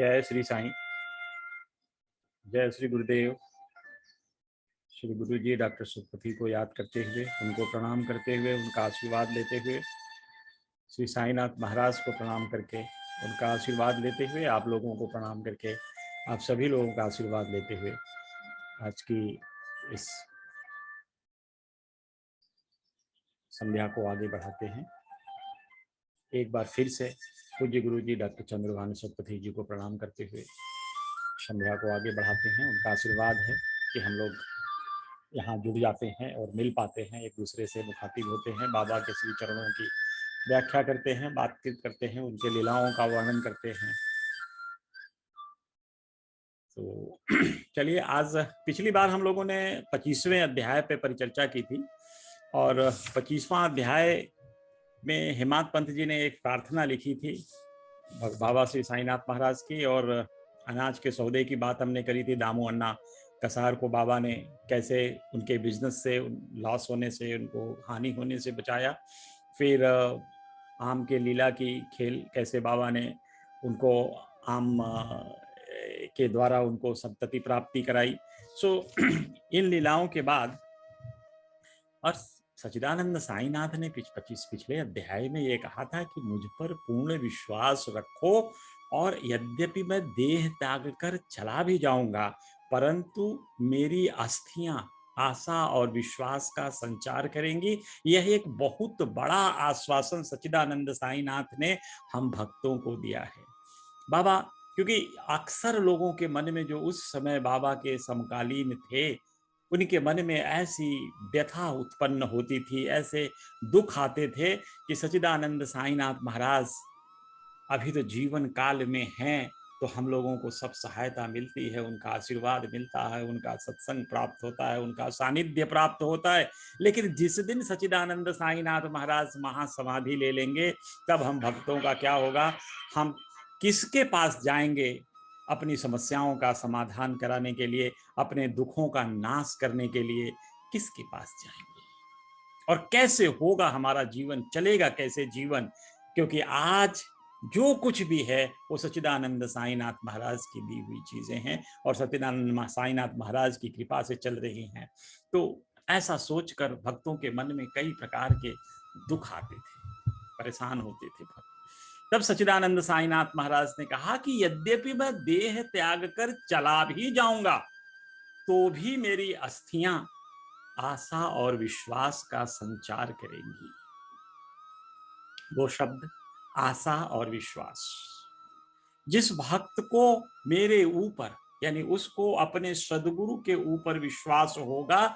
जय श्री साईं। जय श्री गुरुदेव। श्री गुरु जी डॉक्टर सुखपति को याद करते हुए, उनको प्रणाम करते हुए, उनका आशीर्वाद लेते हुए, श्री साईनाथ महाराज को प्रणाम करके उनका आशीर्वाद लेते हुए, आप लोगों को प्रणाम करके, आप सभी लोगों का आशीर्वाद लेते हुए आज की इस संध्या को आगे बढ़ाते हैं। एक बार फिर से पूज्य गुरु जी डॉक्टर चंद्रभानु सुखपति जी को प्रणाम करते हुए संध्या को आगे बढ़ाते हैं। उनका आशीर्वाद है कि हम लोग यहाँ जुड़ जाते हैं और मिल पाते हैं, एक दूसरे से मुखातिब होते हैं, बाबा के श्री चरणों की व्याख्या करते हैं, बातचीत करते हैं, उनके लीलाओं का वर्णन करते हैं। तो चलिए, आज पिछली बार हम लोगों ने 25वें अध्याय पे परिचर्चा की थी और 25वां अध्याय में हेमाद पंत जी ने एक प्रार्थना लिखी थी बाबा श्री साईनाथ महाराज की, और अनाज के सौदे की बात हमने करी थी। दामू अन्ना कसार को बाबा ने कैसे उनके बिजनेस से लॉस होने से, उनको हानि होने से बचाया। फिर आम के लीला की खेल कैसे बाबा ने उनको आम के द्वारा उनको संतति प्राप्ति कराई। सो इन लीलाओं के बाद और सच्चिदानंद साईनाथ ने पिछले अध्याय में ये कहा था कि मुझ पर पूर्ण विश्वास रखो, और यद्यपि मैं देह त्याग कर चला भी जाऊंगा, परंतु मेरी अस्थियां आशा और विश्वास का संचार करेंगी। यह एक बहुत बड़ा आश्वासन सच्चिदानंद साईनाथ ने हम भक्तों को दिया है। बाबा, क्योंकि अक्सर लोगों के मन में जो उस समय बाबा के समकालीन थे, उनके मन में ऐसी व्यथा उत्पन्न होती थी, ऐसे दुख आते थे कि सच्चिदानंद साईनाथ महाराज अभी तो जीवन काल में हैं, तो हम लोगों को सब सहायता मिलती है, उनका आशीर्वाद मिलता है, उनका सत्संग प्राप्त होता है, उनका सानिध्य प्राप्त होता है। लेकिन जिस दिन सच्चिदानंद साईनाथ महाराज महासमाधि ले लेंगे, तब हम भक्तों का क्या होगा? हम किसके पास जाएंगे अपनी समस्याओं का समाधान कराने के लिए, अपने दुखों का नाश करने के लिए? किसके पास जाएंगे और कैसे होगा हमारा जीवन? चलेगा कैसे जीवन? क्योंकि आज जो कुछ भी है वो सच्चिदानंद साईनाथ महाराज की दी हुई चीजें हैं और सच्चिदानंद साईनाथ महाराज की कृपा से चल रही हैं। तो ऐसा सोचकर भक्तों के मन में कई प्रकार के दुख आते थे, परेशान होते थे भक्त। तब सच्चिदानंद साईनाथ महाराज ने कहा कि यद्यपि मैं देह त्याग कर चला भी जाऊंगा, तो भी मेरी अस्थियां आशा और विश्वास का संचार करेंगी। वो शब्द आशा और विश्वास। जिस भक्त को मेरे ऊपर, यानी उसको अपने सदगुरु के ऊपर विश्वास होगा,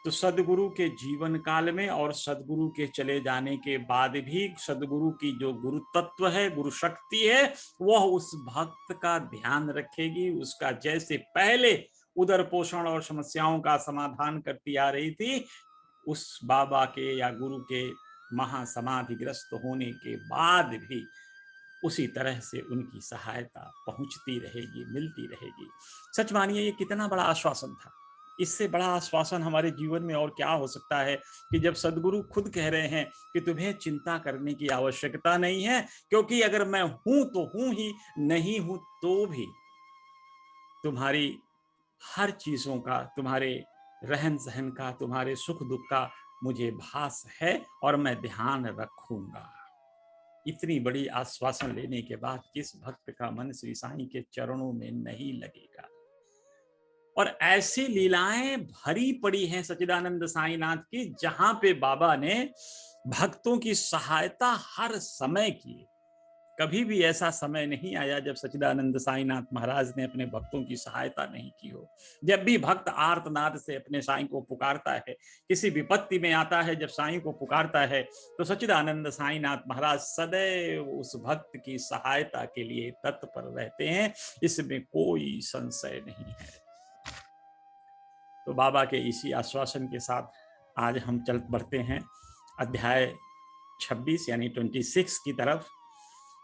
तो सदगुरु के जीवन काल में और सदगुरु के चले जाने के बाद भी सदगुरु की जो गुरु तत्व है, गुरु शक्ति है, वह उस भक्त का ध्यान रखेगी। उसका जैसे पहले उदर पोषण और समस्याओं का समाधान करती आ रही थी, उस बाबा के या गुरु के महासमाधिग्रस्त होने के बाद भी उसी तरह से उनकी सहायता पहुंचती रहेगी, मिलती रहेगी। सच मानिए, ये कितना बड़ा आश्वासन था। इससे बड़ा आश्वासन हमारे जीवन में और क्या हो सकता है कि जब सदगुरु खुद कह रहे हैं कि तुम्हें चिंता करने की आवश्यकता नहीं है, क्योंकि अगर मैं हूं तो हूं ही, नहीं हूं तो भी तुम्हारी हर चीजों का, तुम्हारे रहन सहन का, तुम्हारे सुख दुख का मुझे भास है और मैं ध्यान रखूंगा। इतनी बड़ी आश्वासन लेने के बाद किस भक्त का मन श्री साईं के चरणों में नहीं लगेगा? और ऐसी लीलाएं भरी पड़ी हैं सच्चिदानंद साईनाथ की, जहां पे बाबा ने भक्तों की सहायता हर समय की। कभी भी ऐसा समय नहीं आया जब सच्चिदानंद साईनाथ महाराज ने अपने भक्तों की सहायता नहीं की हो। जब भी भक्त आर्तनाद से अपने साईं को पुकारता है, किसी विपत्ति में आता है, जब साईं को पुकारता है, तो सच्चिदानंद साईनाथ महाराज सदैव उस भक्त की सहायता के लिए तत्पर रहते हैं। इसमें कोई संशय नहीं है। तो बाबा के इसी आश्वासन के साथ आज हम चल बढ़ते हैं अध्याय 26 यानी 26 की तरफ,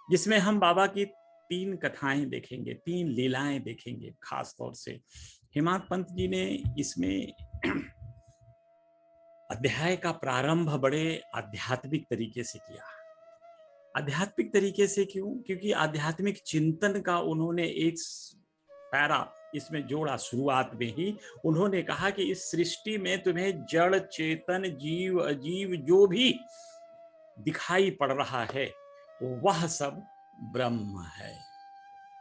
जिसमें हम बाबा की 3 कथाएं देखेंगे, 3 लीलाएं देखेंगे। खास तौर से हेमाद पंत जी ने इसमें अध्याय का प्रारंभ बड़े आध्यात्मिक तरीके से किया। आध्यात्मिक तरीके से क्यों? क्योंकि आध्यात्मिक चिंतन का उन्होंने एक पैरा इसमें जोड़ा शुरुआत में ही। उन्होंने कहा कि इस सृष्टि में तुम्हें जड़ चेतन जीव अजीव जो भी दिखाई पड़ रहा है वह सब ब्रह्म है।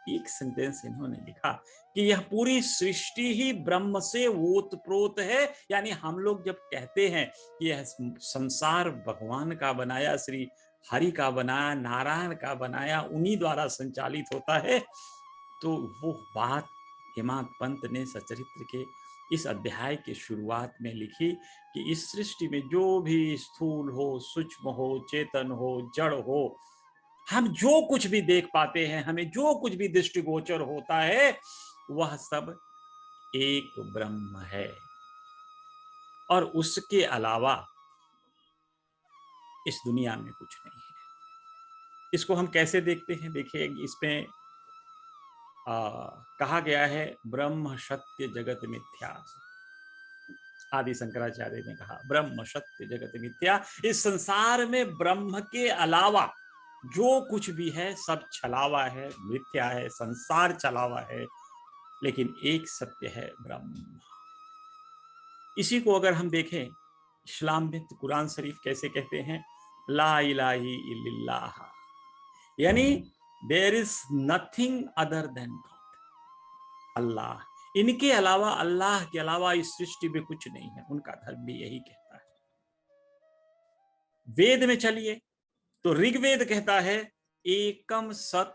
एक सेंटेंस इन्होंने लिखा कि यह पूरी सृष्टि ही ब्रह्म से ओतप्रोत है। यानी हम लोग जब कहते हैं कि यह संसार भगवान का बनाया, श्री हरि का बनाया, नारायण का बनाया, उन्हीं द्वारा संचालित होता है, तो वो बात हेमांत पंत ने सचरित्र के इस अध्याय के शुरुआत में लिखी कि इस सृष्टि में जो भी स्थूल हो, सूक्ष्म हो, चेतन हो, जड़ हो, हम जो कुछ भी देख पाते हैं, हमें जो कुछ भी दृष्टिगोचर होता है, वह सब एक ब्रह्म है। और उसके अलावा इस दुनिया में कुछ नहीं है। इसको हम कैसे देखते हैं? देखिए, इसमें कहा गया है ब्रह्म सत्य जगत मिथ्या। आदि शंकराचार्य ने कहा ब्रह्म सत्य जगत मिथ्या। इस संसार में ब्रह्म के अलावा जो कुछ भी है सब छलावा है, मिथ्या है, संसार चलावा है, लेकिन एक सत्य है ब्रह्म। इसी को अगर हम देखें, इस्लाम में कुरान शरीफ कैसे कहते हैं, ला इलाही इल्लल्लाह, यानी there is nothing other than God, Allah. इनके अलावा, अल्लाह के अलावा इस सृष्टि में कुछ नहीं है। उनका धर्म भी यही कहता है। वेद में चलिए तो ऋग्वेद कहता है एकम सत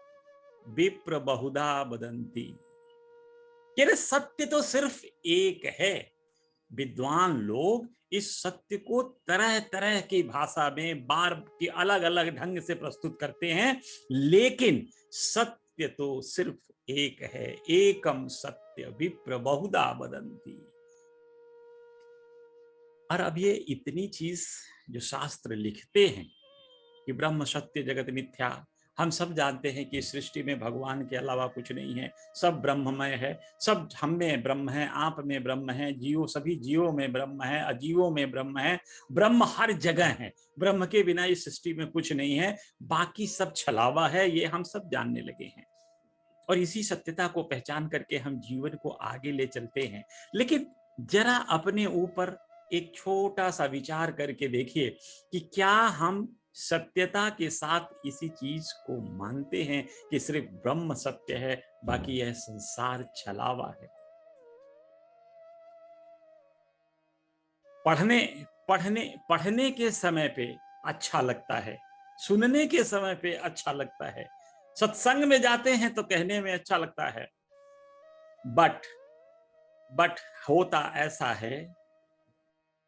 विप्र बहुधा वदंती, कि सत्य तो सिर्फ एक है। विद्वान लोग इस सत्य को तरह तरह की भाषा में बार की अलग अलग ढंग से प्रस्तुत करते हैं, लेकिन सत्य तो सिर्फ एक है। एकम सत्य विप्र बहुधा वदंती। और अब ये इतनी चीज जो शास्त्र लिखते हैं कि ब्रह्म सत्य जगत मिथ्या, हम सब जानते हैं कि सृष्टि में भगवान के अलावा कुछ नहीं है, सब ब्रह्ममय है, सब हम में ब्रह्म है, आप में ब्रह्म है, जीवों सभी जीवों में ब्रह्म है, अजीवों में ब्रह्म है, ब्रह्म हर जगह है, ब्रह्म के बिना इस सृष्टि में कुछ नहीं है, बाकी सब छलावा है, ये हम सब जानने लगे हैं। और इसी सत्यता को पहचान करके हम जीवन को आगे ले चलते हैं। लेकिन जरा अपने ऊपर एक छोटा सा विचार करके देखिए कि क्या हम सत्यता के साथ इसी चीज को मानते हैं कि सिर्फ ब्रह्म सत्य है, बाकी यह संसार छलावा है। पढ़ने पढ़ने पढ़ने के समय पे अच्छा लगता है, सुनने के समय पे अच्छा लगता है, सत्संग में जाते हैं तो कहने में अच्छा लगता है, बट होता ऐसा है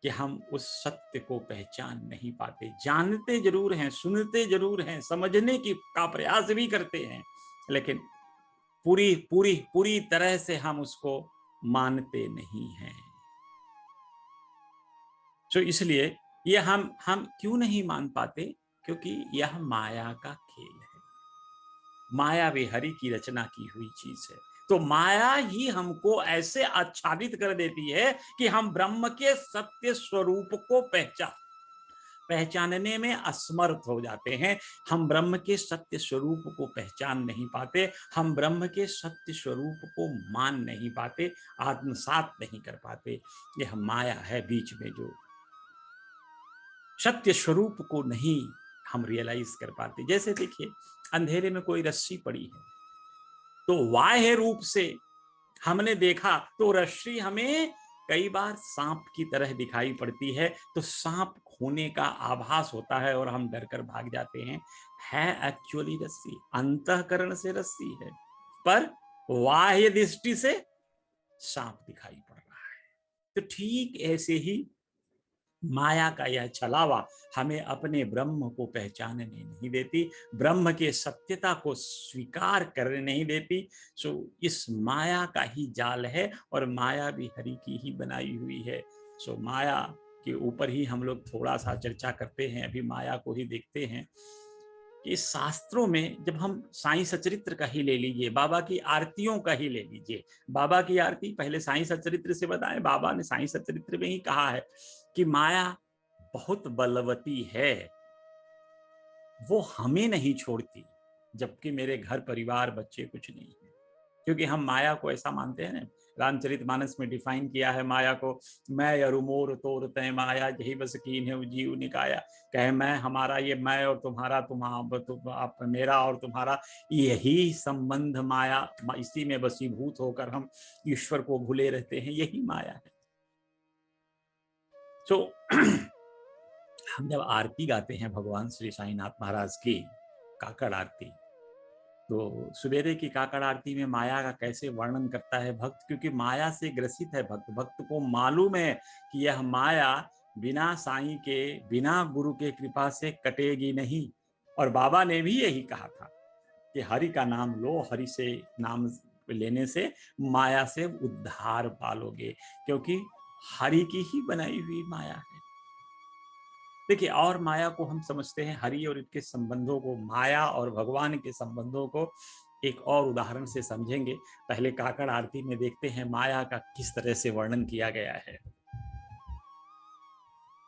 कि हम उस सत्य को पहचान नहीं पाते। जानते जरूर हैं, सुनते जरूर हैं, समझने की का प्रयास भी करते हैं, लेकिन पूरी पूरी पूरी तरह से हम उसको मानते नहीं हैं। तो इसलिए ये हम क्यों नहीं मान पाते? क्योंकि यह माया का खेल है, माया भी हरि की रचना की हुई चीज है। तो माया ही हमको ऐसे आच्छादित कर देती है कि हम ब्रह्म के सत्य स्वरूप को पहचानने में असमर्थ हो जाते हैं। हम ब्रह्म के सत्य स्वरूप को पहचान नहीं पाते, हम ब्रह्म के सत्य स्वरूप को मान नहीं पाते, आत्मसात नहीं कर पाते। यह माया है बीच में, जो सत्य स्वरूप को नहीं हम रियलाइज कर पाते। जैसे देखिए, अंधेरे में कोई रस्सी पड़ी है, तो बाह्य रूप से हमने देखा तो रस्सी हमें कई बार सांप की तरह दिखाई पड़ती है, तो सांप होने का आभास होता है और हम डरकर भाग जाते हैं। है एक्चुअली रस्सी, अंतःकरण से रस्सी है, पर बाह्य दृष्टि से सांप दिखाई पड़ रहा है। तो ठीक ऐसे ही माया का यह छलावा हमें अपने ब्रह्म को पहचानने नहीं देती, ब्रह्म के सत्यता को स्वीकार करने नहीं देती। सो इस माया का ही जाल है, और माया भी हरि की ही बनाई हुई है। सो माया के ऊपर ही हम लोग थोड़ा सा चर्चा करते हैं, अभी माया को ही देखते हैं कि शास्त्रों में, जब हम साईं सचरित्र का ही ले लीजिए, बाबा की आरतियों का ही ले लीजिए, बाबा की आरती पहले साईं सचरित्र से बताएं। बाबा ने साईं सचरित्र में ही कहा है कि माया बहुत बलवती है, वो हमें नहीं छोड़ती, जबकि मेरे घर परिवार बच्चे कुछ नहीं है। क्योंकि हम माया को ऐसा मानते हैं ना, रामचरितमानस में डिफाइन किया है माया को, मैं अरु मोर तोर तय माया यही बस कीन है जीव निकाया। कहे मैं, हमारा ये मैं और तुम्हारा, आप मेरा और तुम्हारा, यही संबंध माया, इसी में बसीभूत होकर हम ईश्वर को भूले रहते हैं, यही माया है। तो हम जब आरती गाते हैं भगवान श्री साईनाथ महाराज की काकड़ आरती, तो सवेरे की काकड़ आरती में माया का कैसे वर्णन करता है भक्त, क्योंकि माया से ग्रसित है भक्त। भक्त को मालूम है कि यह माया बिना साईं के, बिना गुरु के कृपा से कटेगी नहीं। और बाबा ने भी यही कहा था कि हरि का नाम लो, हरि से नाम लेने से माया से उद्धार पालोगे, क्योंकि हरि की ही बनाई हुई माया है। देखिए, और माया को हम समझते हैं, हरि और इनके संबंधों को, माया और भगवान के संबंधों को एक और उदाहरण से समझेंगे। पहले काकड़ आरती में देखते हैं माया का किस तरह से वर्णन किया गया है।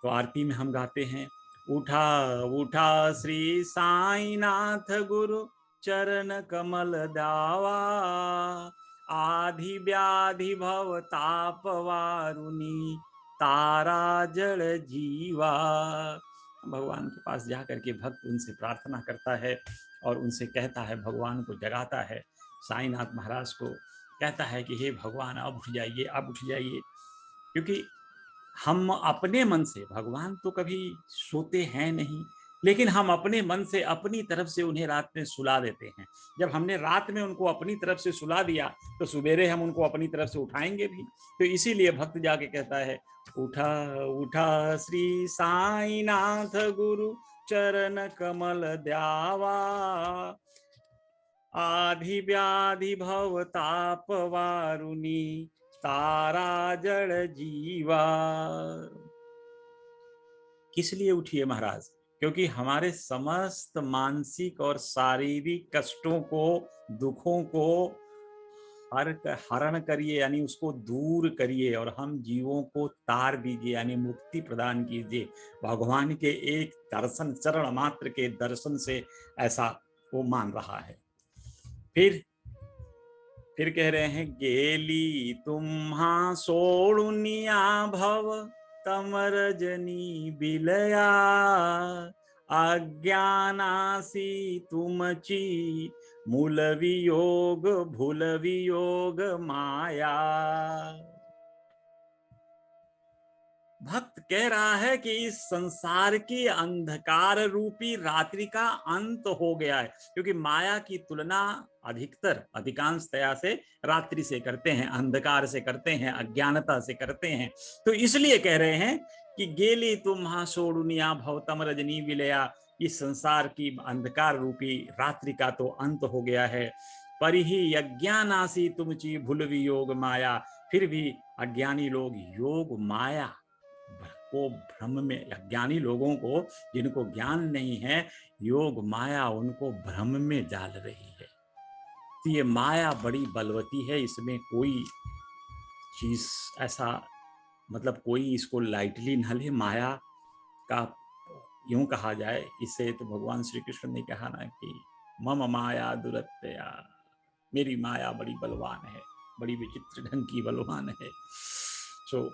तो आरती में हम गाते हैं, उठा उठा श्री साईनाथ गुरु चरण कमल दावा, आधि व्याधि भव ताप वारुनी तारा जड़ जीवा। भगवान के पास जाकर के भक्त उनसे प्रार्थना करता है और उनसे कहता है, भगवान को जगाता है, साईनाथ महाराज को कहता है कि हे भगवान अब उठ जाइए, अब उठ जाइए। क्योंकि हम अपने मन से, भगवान तो कभी सोते हैं नहीं, लेकिन हम अपने मन से अपनी तरफ से उन्हें रात में सुला देते हैं। जब हमने रात में उनको अपनी तरफ से सुला दिया तो सुबेरे हम उनको अपनी तरफ से उठाएंगे भी। तो इसीलिए भक्त जाके कहता है, उठा उठा श्री साईनाथ गुरु चरण कमल द्यावा, आधि व्याधि भव ताप वारुनी तारा जड़ जीवा। किस लिए उठिए महाराज? क्योंकि हमारे समस्त मानसिक और शारीरिक कष्टों को, दुखों को हरण करिए, यानी उसको दूर करिए, और हम जीवों को तार दीजिए, यानी मुक्ति प्रदान कीजिए। भगवान के एक दर्शन, चरण मात्र के दर्शन से ऐसा वो मान रहा है। फिर कह रहे हैं, गेली तुम्हा सोड़ुनिया भव तम रजनी बिलया, अज्ञानासी तुमची मूल वियोग भूल वियोग माया। भक्त कह रहा है कि इस संसार की अंधकार रूपी रात्रि का अंत हो गया है, क्योंकि माया की तुलना अधिकतर, अधिकांशतया से रात्रि से करते हैं, अंधकार से करते हैं, अज्ञानता से करते हैं। तो इसलिए कह रहे हैं कि गेली तुम्हा सोडुनिया भवतम रजनी विलया, इस संसार की अंधकार रूपी रात्रि का तो अंत हो गया है। परिहि अज्ञानासी तुमची भूलवी योग माया, फिर भी अज्ञानी लोग योग माया को भ्रम में, अज्ञानी लोगों को जिनको ज्ञान नहीं है, योग माया उनको भ्रम में डाल रही है। तो ये माया बड़ी बलवती है, इसमें कोई चीज ऐसा, मतलब कोई इसको लाइटली न ले। माया का यूं कहा जाए इसे, तो भगवान श्री कृष्ण ने कहा ना कि मम माया दुरत्या, मेरी माया बड़ी बलवान है, बड़ी विचित्र ढंग की बलवान है। तो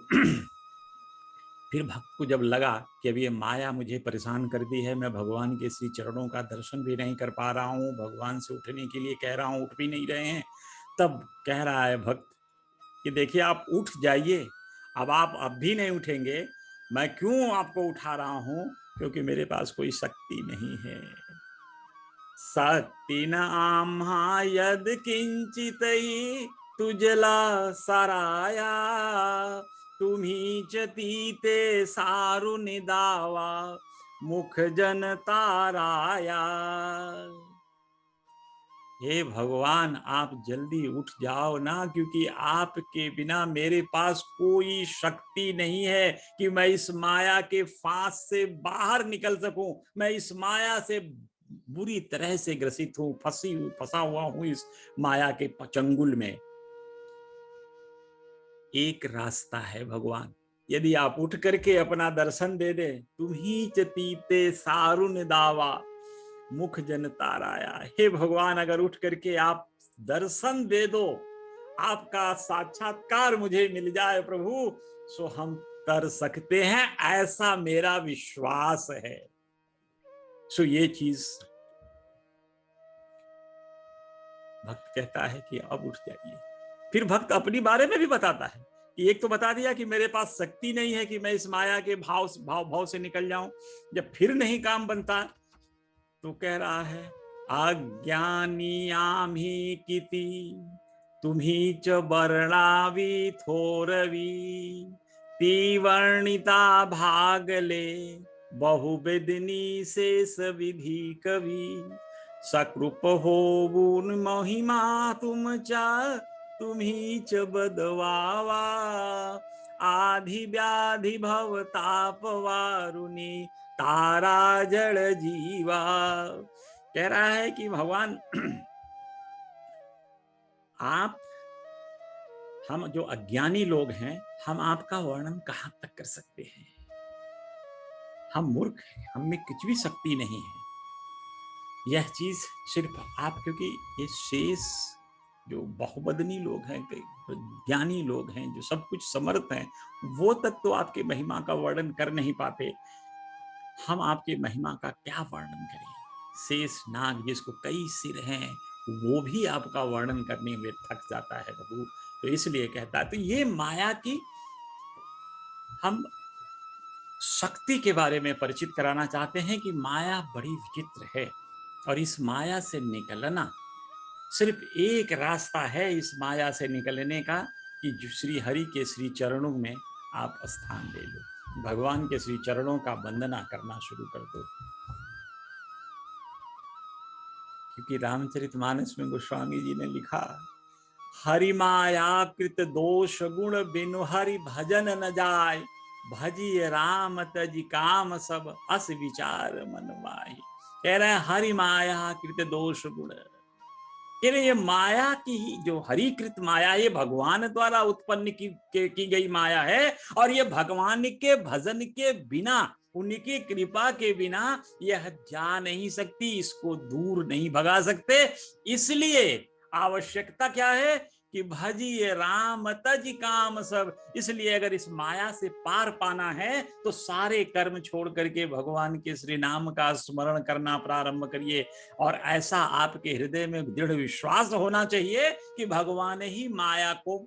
फिर भक्त को जब लगा कि अब ये माया मुझे परेशान कर दी है, मैं भगवान के श्री चरणों का दर्शन भी नहीं कर पा रहा हूँ, भगवान से उठने के लिए कह रहा हूँ, उठ भी नहीं रहे हैं, तब कह रहा है भक्त कि देखिए आप उठ जाइए। अब आप अब भी नहीं उठेंगे, मैं क्यों आपको उठा रहा हूँ? क्योंकि मेरे पास कोई शक्ति नहीं है। शक्ति न आम्हा यद किंचित तुझला सराया, तुम्ही चतीते सारुन दावा मुख जन ताराया। हे भगवान, आप जल्दी उठ जाओ ना, क्योंकि आपके बिना मेरे पास कोई शक्ति नहीं है कि मैं इस माया के फांस से बाहर निकल सकूं। मैं इस माया से बुरी तरह से ग्रसित हूं, फंसा हुआ हूं इस माया के चंगुल में। एक रास्ता है भगवान, यदि आप उठ करके अपना दर्शन दे दे, तुम ही चतीते सारुन दावा, मुख जन ताराया। हे भगवान, अगर उठ करके आप दर्शन दे दो, आपका साक्षात्कार मुझे मिल जाए प्रभु, सो हम कर सकते हैं, ऐसा मेरा विश्वास है। सो ये चीज भक्त कहता है कि अब उठ जाइए। फिर भक्त अपनी बारे में भी बताता है कि एक तो बता दिया कि मेरे पास शक्ति नहीं है कि मैं इस माया के भाव से निकल जाऊं। जब फिर नहीं काम बनता तो कह रहा है, अज्ञानी आम्ही किती, तुम्ही च वर्णावी थोरवी, ती वर्णिता भागले, बहुविधनी शेष विधि कवी, सकृप होऊन महिमा तुमचा, तुम्ही च बदवावा, आधि व्याधि भव ताप वारुणी, तारा जड़ जीवा। कह रहा है कि भगवान आप, हम जो अज्ञानी लोग हैं, हम आपका वर्णन कहां तक कर सकते हैं। हम मूर्ख हैं, हम में कुछ भी शक्ति नहीं है। यह चीज सिर्फ आप, क्योंकि ये शेष जो बहुबदनी लोग हैं, ज्ञानी लोग हैं, जो सब कुछ समर्थ हैं, वो तक तो आपके महिमा का वर्णन कर नहीं पाते। हम आपके महिमा का क्या वर्णन करें। शेष नाग जिसको कई सिर हैं, वो भी आपका वर्णन करने में थक जाता है प्रभु। तो इसलिए कहता है, तो ये माया की हम शक्ति के बारे में परिचित कराना चाहते हैं कि माया बड़ी विचित्र है, और इस माया से निकलना सिर्फ एक रास्ता है इस माया से निकलने का, कि श्री हरि के श्री चरणों में आप स्थान ले लो, भगवान के श्री चरणों का वंदना करना शुरू कर दो। क्योंकि रामचरितमानस में गोस्वामी जी ने लिखा, हरि माया कृत दोष गुण बिनु हरि भजन न जाय, भजिए राम तज काम सब अस विचार मन माही। कह रहे हैं हरि माया कृत दोष गुण, कह रहे ये माया की जो हरिकृत माया, ये भगवान द्वारा उत्पन्न की गई माया है, और ये भगवान के भजन के बिना, उनकी कृपा के बिना यह जा नहीं सकती, इसको दूर नहीं भगा सकते। इसलिए आवश्यकता क्या है कि भजिए राम तज काम सब। इसलिए अगर इस माया से पार पाना है तो सारे कर्म छोड़ करके भगवान के श्री नाम का स्मरण करना प्रारंभ करिए। और ऐसा आपके हृदय में दृढ़ विश्वास होना चाहिए कि भगवान ही माया को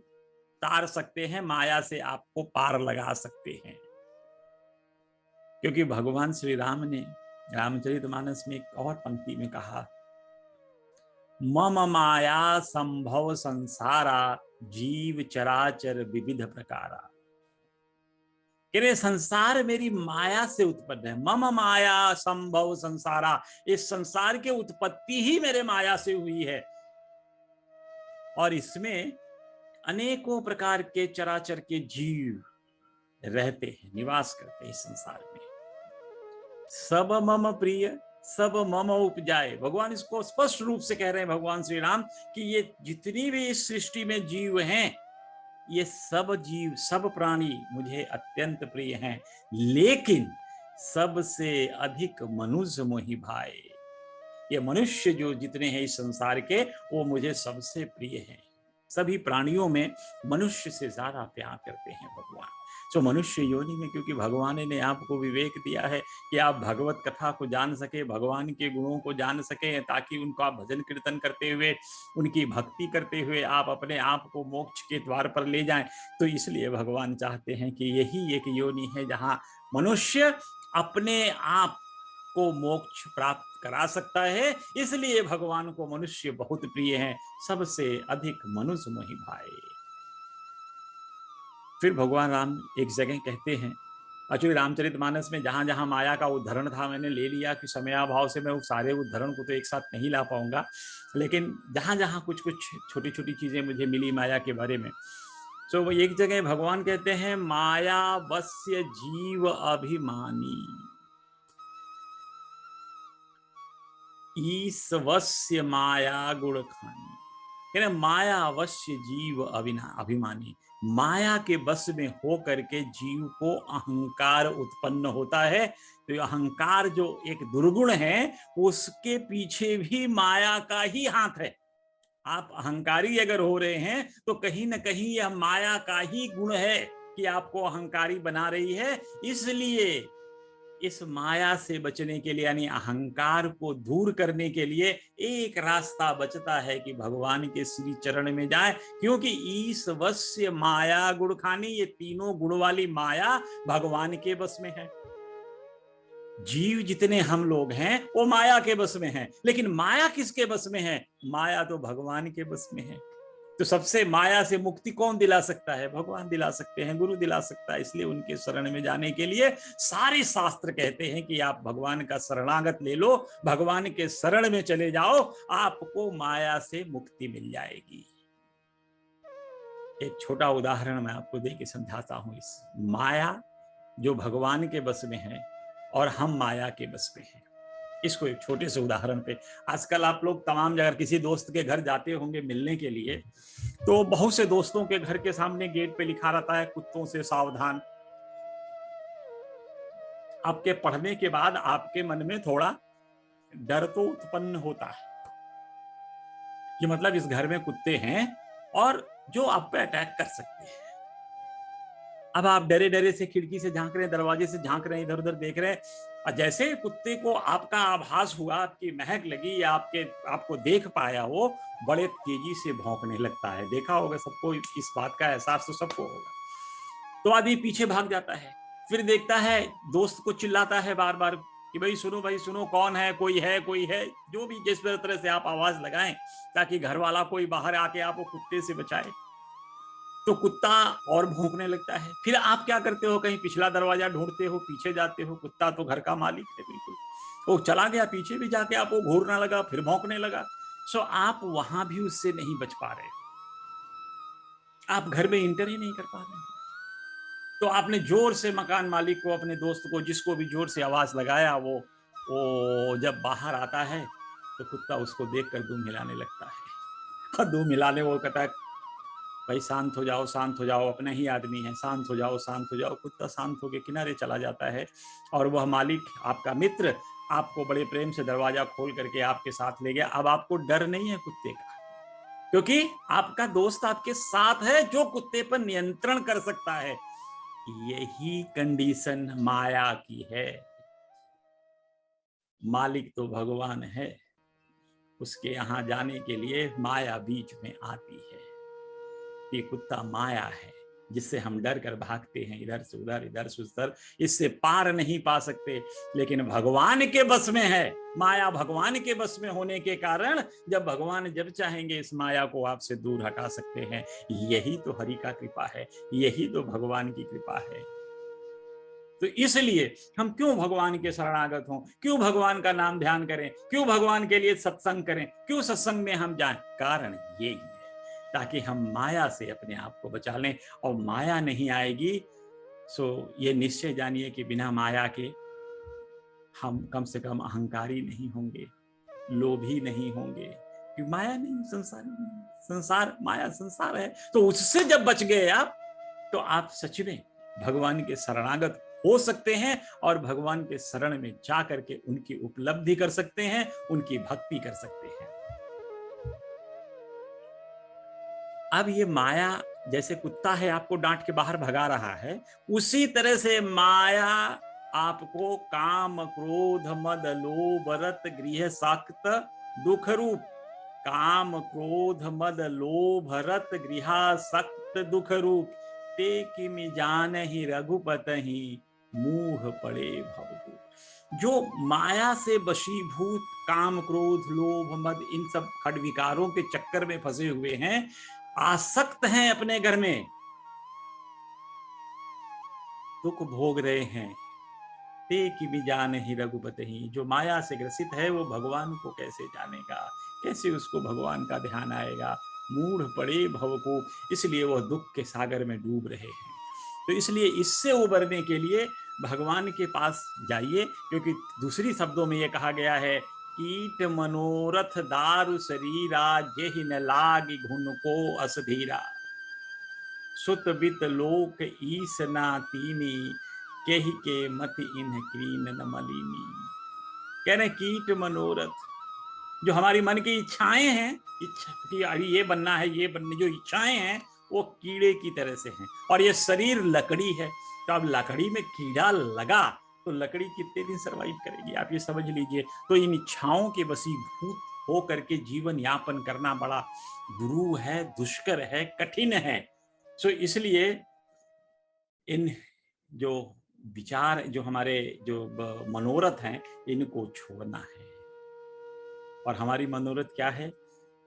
तार सकते हैं, माया से आपको पार लगा सकते हैं। क्योंकि भगवान श्री राम ने रामचरितमानस में एक और पंक्ति में कहा, मम माया संभव संसारा, जीव चराचर विविध प्रकारा। कि संसार मेरी माया से उत्पन्न है। मम माया संभव संसारा, इस संसार की उत्पत्ति ही मेरे माया से हुई है, और इसमें अनेकों प्रकार के चराचर के जीव रहते हैं, निवास करते हैं इस संसार में। सब मम प्रिय, सब मम उपजाए। भगवान इसको स्पष्ट रूप से कह रहे हैं, भगवान श्री राम, कि ये जितनी भी इस सृष्टि में जीव हैं, ये सब जीव, सब प्राणी मुझे अत्यंत प्रिय हैं, लेकिन सबसे अधिक मनुष्य मोहि भाए। ये मनुष्य जो जितने हैं इस संसार के, वो मुझे सबसे प्रिय हैं। सभी प्राणियों में मनुष्य से ज्यादा प्यार करते हैं भगवान। तो मनुष्य योनि में, क्योंकि भगवान ने आपको विवेक दिया है कि आप भगवत कथा को जान सके, भगवान के गुणों को जान सके, ताकि उनको आप भजन कीर्तन करते हुए, उनकी भक्ति करते हुए आप अपने आप को मोक्ष के द्वार पर ले जाएं। तो इसलिए भगवान चाहते हैं कि यही एक योनि है जहां मनुष्य अपने आप को मोक्ष प्राप्त करा सकता है। इसलिए भगवान को मनुष्य बहुत प्रिय है, सबसे अधिक मनुष्य मोहि भाए। फिर भगवान राम एक जगह कहते हैं, एक्चुअली रामचरितमानस में जहां जहां माया का उदाहरण था, मैंने ले लिया कि समयाभाव से मैं उस सारे उदाहरण को तो एक साथ नहीं ला पाऊंगा, लेकिन जहां जहां कुछ कुछ छोटी छोटी चीजें मुझे मिली माया के बारे में। तो वो एक जगह भगवान कहते हैं, माया वस्य जीव अभिमानी, ईश्वस्य माया गुण खानी। कहते माया अवश्य जीव अभिमानी, माया के बस में हो करके जीव को अहंकार उत्पन्न होता है। तो अहंकार जो एक दुर्गुण है, उसके पीछे भी माया का ही हाथ है। आप अहंकारी अगर हो रहे हैं तो कहीं ना कहीं यह माया का ही गुण है कि आपको अहंकारी बना रही है। इसलिए इस माया से बचने के लिए, यानी अहंकार को दूर करने के लिए, एक रास्ता बचता है कि भगवान के श्री चरण में जाए। क्योंकि ईश्वस्य माया गुण खानी, ये तीनों गुण वाली माया भगवान के बस में है। जीव जितने हम लोग हैं वो माया के बस में हैं, लेकिन माया किसके बस में है? माया तो भगवान के बस में है। तो सबसे माया से मुक्ति कौन दिला सकता है? भगवान दिला सकते हैं, गुरु दिला सकता है। इसलिए उनके शरण में जाने के लिए सारे शास्त्र कहते हैं कि आप भगवान का शरणागत ले लो, भगवान के शरण में चले जाओ, आपको माया से मुक्ति मिल जाएगी। एक छोटा उदाहरण मैं आपको दे के समझाता हूं। इस माया जो भगवान के बस में है और हम माया के बस में हैं, इसको एक छोटे से उदाहरण पे, आजकल आप लोग तमाम जगह किसी दोस्त के घर जाते होंगे मिलने के लिए, तो बहुत से दोस्तों के घर के सामने गेट पे लिखा रहता है कुत्तों से सावधान। आपके पढ़ने के बाद आपके मन में थोड़ा डर तो उत्पन्न होता है कि मतलब इस घर में कुत्ते हैं और जो आप पे अटैक कर सकते हैं। अब आप डरे डरे से खिड़की से झांक रहे हैं, दरवाजे से झांक रहे हैं, इधर उधर देख रहे हैं, और जैसे कुत्ते को आपका आभास हुआ, आपकी महक लगी या आपको देख पाया, वो बड़े तेजी से भौंकने लगता है। देखा होगा सबको, इस बात का एहसास तो सबको होगा। तो आदमी पीछे भाग जाता है, फिर देखता है दोस्त को चिल्लाता है बार बार कि भाई सुनो, कौन है, कोई है, जो भी जिस तरह से आप आवाज लगाएं ताकि घर वाला कोई बाहर आके आपको कुत्ते से बचाए। तो कुत्ता और भौंकने लगता है। फिर आप क्या करते हो? कहीं पिछला दरवाजा ढूंढते हो, पीछे जाते हो, कुत्ता तो घर का मालिक है बिल्कुल, वो चला गया, पीछे भी जाके आपको घूरने लगा, फिर भौंकने लगा। सो आप वहां भी उससे नहीं बच पा रहे हो, आप घर में इंटर ही नहीं कर पा रहे हो। तो आपने जोर से मकान मालिक को, अपने दोस्त को, जिसको भी जोर से आवाज लगाया, वो जब बाहर आता है तो कुत्ता उसको देखकर दुम हिलाने लगता है। और दुम हिलाने वो कहता है भाई शांत हो जाओ, अपना ही आदमी है, शांत हो जाओ। कुत्ता शांत होकर किनारे चला जाता है और वह मालिक, आपका मित्र, आपको बड़े प्रेम से दरवाजा खोल करके आपके साथ ले गया। अब आपको डर नहीं है कुत्ते का, क्योंकि आपका दोस्त आपके साथ है जो कुत्ते पर नियंत्रण कर सकता है। यही कंडीशन माया की है। मालिक तो भगवान है, उसके यहां जाने के लिए माया बीच में आती है। ये कुत्ता माया है जिससे हम डर कर भागते हैं, इधर से उधर, इससे पार नहीं पा सकते। लेकिन भगवान के बस में है, माया भगवान के बस में होने के कारण जब भगवान जब चाहेंगे इस माया को आपसे दूर हटा सकते हैं। यही तो हरि का कृपा है, यही तो भगवान की कृपा है। तो इसलिए हम क्यों भगवान के शरणागत हों, क्यों भगवान का नाम ध्यान करें, क्यों भगवान के लिए सत्संग करें, क्यों सत्संग में हम जाएं? कारण यही है, ताकि हम माया से अपने आप को बचा लें। और माया नहीं आएगी सो ये निश्चय जानिए कि बिना माया के हम कम से कम अहंकारी नहीं होंगे, लोभी नहीं होंगे, क्योंकि माया नहीं, संसार नहीं, संसार माया संसार है। तो उससे जब बच गए आप, तो आप सच में भगवान के शरणागत हो सकते हैं और भगवान के शरण में जा करके उनकी उपलब्धि कर सकते हैं, उनकी भक्ति कर सकते हैं। अब ये माया जैसे कुत्ता है आपको डांट के बाहर भगा रहा है, उसी तरह से माया आपको काम क्रोध मद लोभ रत गृह साक्त दुख रूप, काम क्रोध मद लोभ रत गृह सक्त दुख रूप, ते किमि जानहि रघुपतहि मूढ़ पड़े भवभूत। जो माया से वशीभूत काम क्रोध लोभ मद इन सब खड विकारों के चक्कर में फंसे हुए हैं, आसक्त हैं अपने घर में, दुख भोग रहे हैं, ते कि भी जान ही रघुपति ही, जो माया से ग्रसित है वो भगवान को कैसे जानेगा, कैसे उसको भगवान का ध्यान आएगा? मूढ़ पड़े भव को, इसलिए वह दुख के सागर में डूब रहे हैं। तो इसलिए इससे उबरने के लिए भगवान के पास जाइए, क्योंकि दूसरी शब्दों में यह कहा गया है कीट मनोरथ दारु शरीरा, जेहि न लागी घुन को असधीरा। सुत बित लोक ईस ना तीनी, केहि के मति इन्ह कीन न मलीनी। कह रहे कीट मनोरथ, जो हमारी मन की इच्छाएं हैं, इच्छा कि अभी ये बनना है, ये बनने, जो इच्छाएं हैं वो कीड़े की तरह से हैं। और ये शरीर लकड़ी है, तो अब लकड़ी में कीड़ा लगा तो लकड़ी कितने दिन सरवाइव करेगी, आप ये समझ लीजिए। तो इन इच्छाओं के वशीभूत हो करके जीवन यापन करना बड़ा दुरूह है, दुष्कर है, कठिन है। सो इसलिए इन जो विचार, जो हमारे जो मनोरथ हैं, इनको छोड़ना है। और हमारी मनोरथ क्या है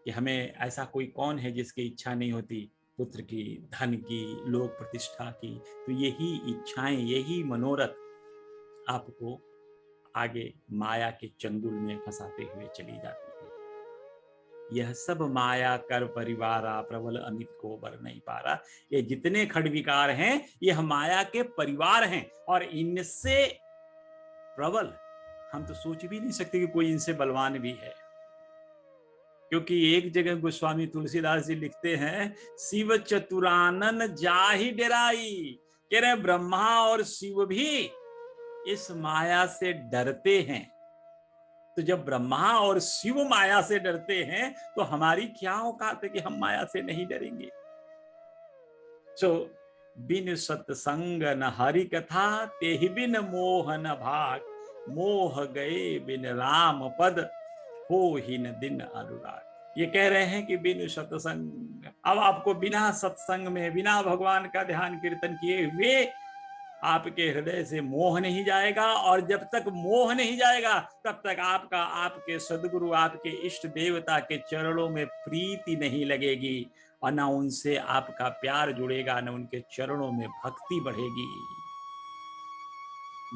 कि हमें ऐसा कोई कौन है जिसकी इच्छा नहीं होती, पुत्र की, धन की, लोक प्रतिष्ठा की। तो यही इच्छाएं, यही मनोरथ आपको आगे माया के चंगुल में फंसाते हुए चली जाती है। यह सब माया कर परिवारा, प्रबल अमित को बर नहीं पा रहा। ये जितने खडविकार हैं, यह माया के परिवार हैं, और इनसे प्रबल हम तो सोच भी नहीं सकते कि कोई इनसे बलवान भी है। क्योंकि एक जगह गोस्वामी तुलसीदास जी लिखते हैं, शिव चतुरानन जाहि डेराई। कह रहे ब्रह्मा और शिव भी इस माया से डरते हैं। तो जब ब्रह्मा और शिव माया से डरते हैं, तो हमारी क्या औकात है कि हम माया से नहीं डरेंगे। सो बिन सत्संग न हरि कथा, तेहि बिन मोह न भाग। मोह गए बिन राम पद, हो ही न दिन अनुराग। ये कह रहे हैं कि बिन सत्संग, अब आपको बिना सत्संग में, बिना भगवान का ध्यान कीर्तन किए हुए आपके हृदय से मोह नहीं जाएगा। और जब तक मोह नहीं जाएगा, तब तक आपका, आपके सदगुरु, आपके इष्ट देवता के चरणों में प्रीति नहीं लगेगी, और ना उनसे आपका प्यार जुड़ेगा, ना उनके चरणों में भक्ति बढ़ेगी।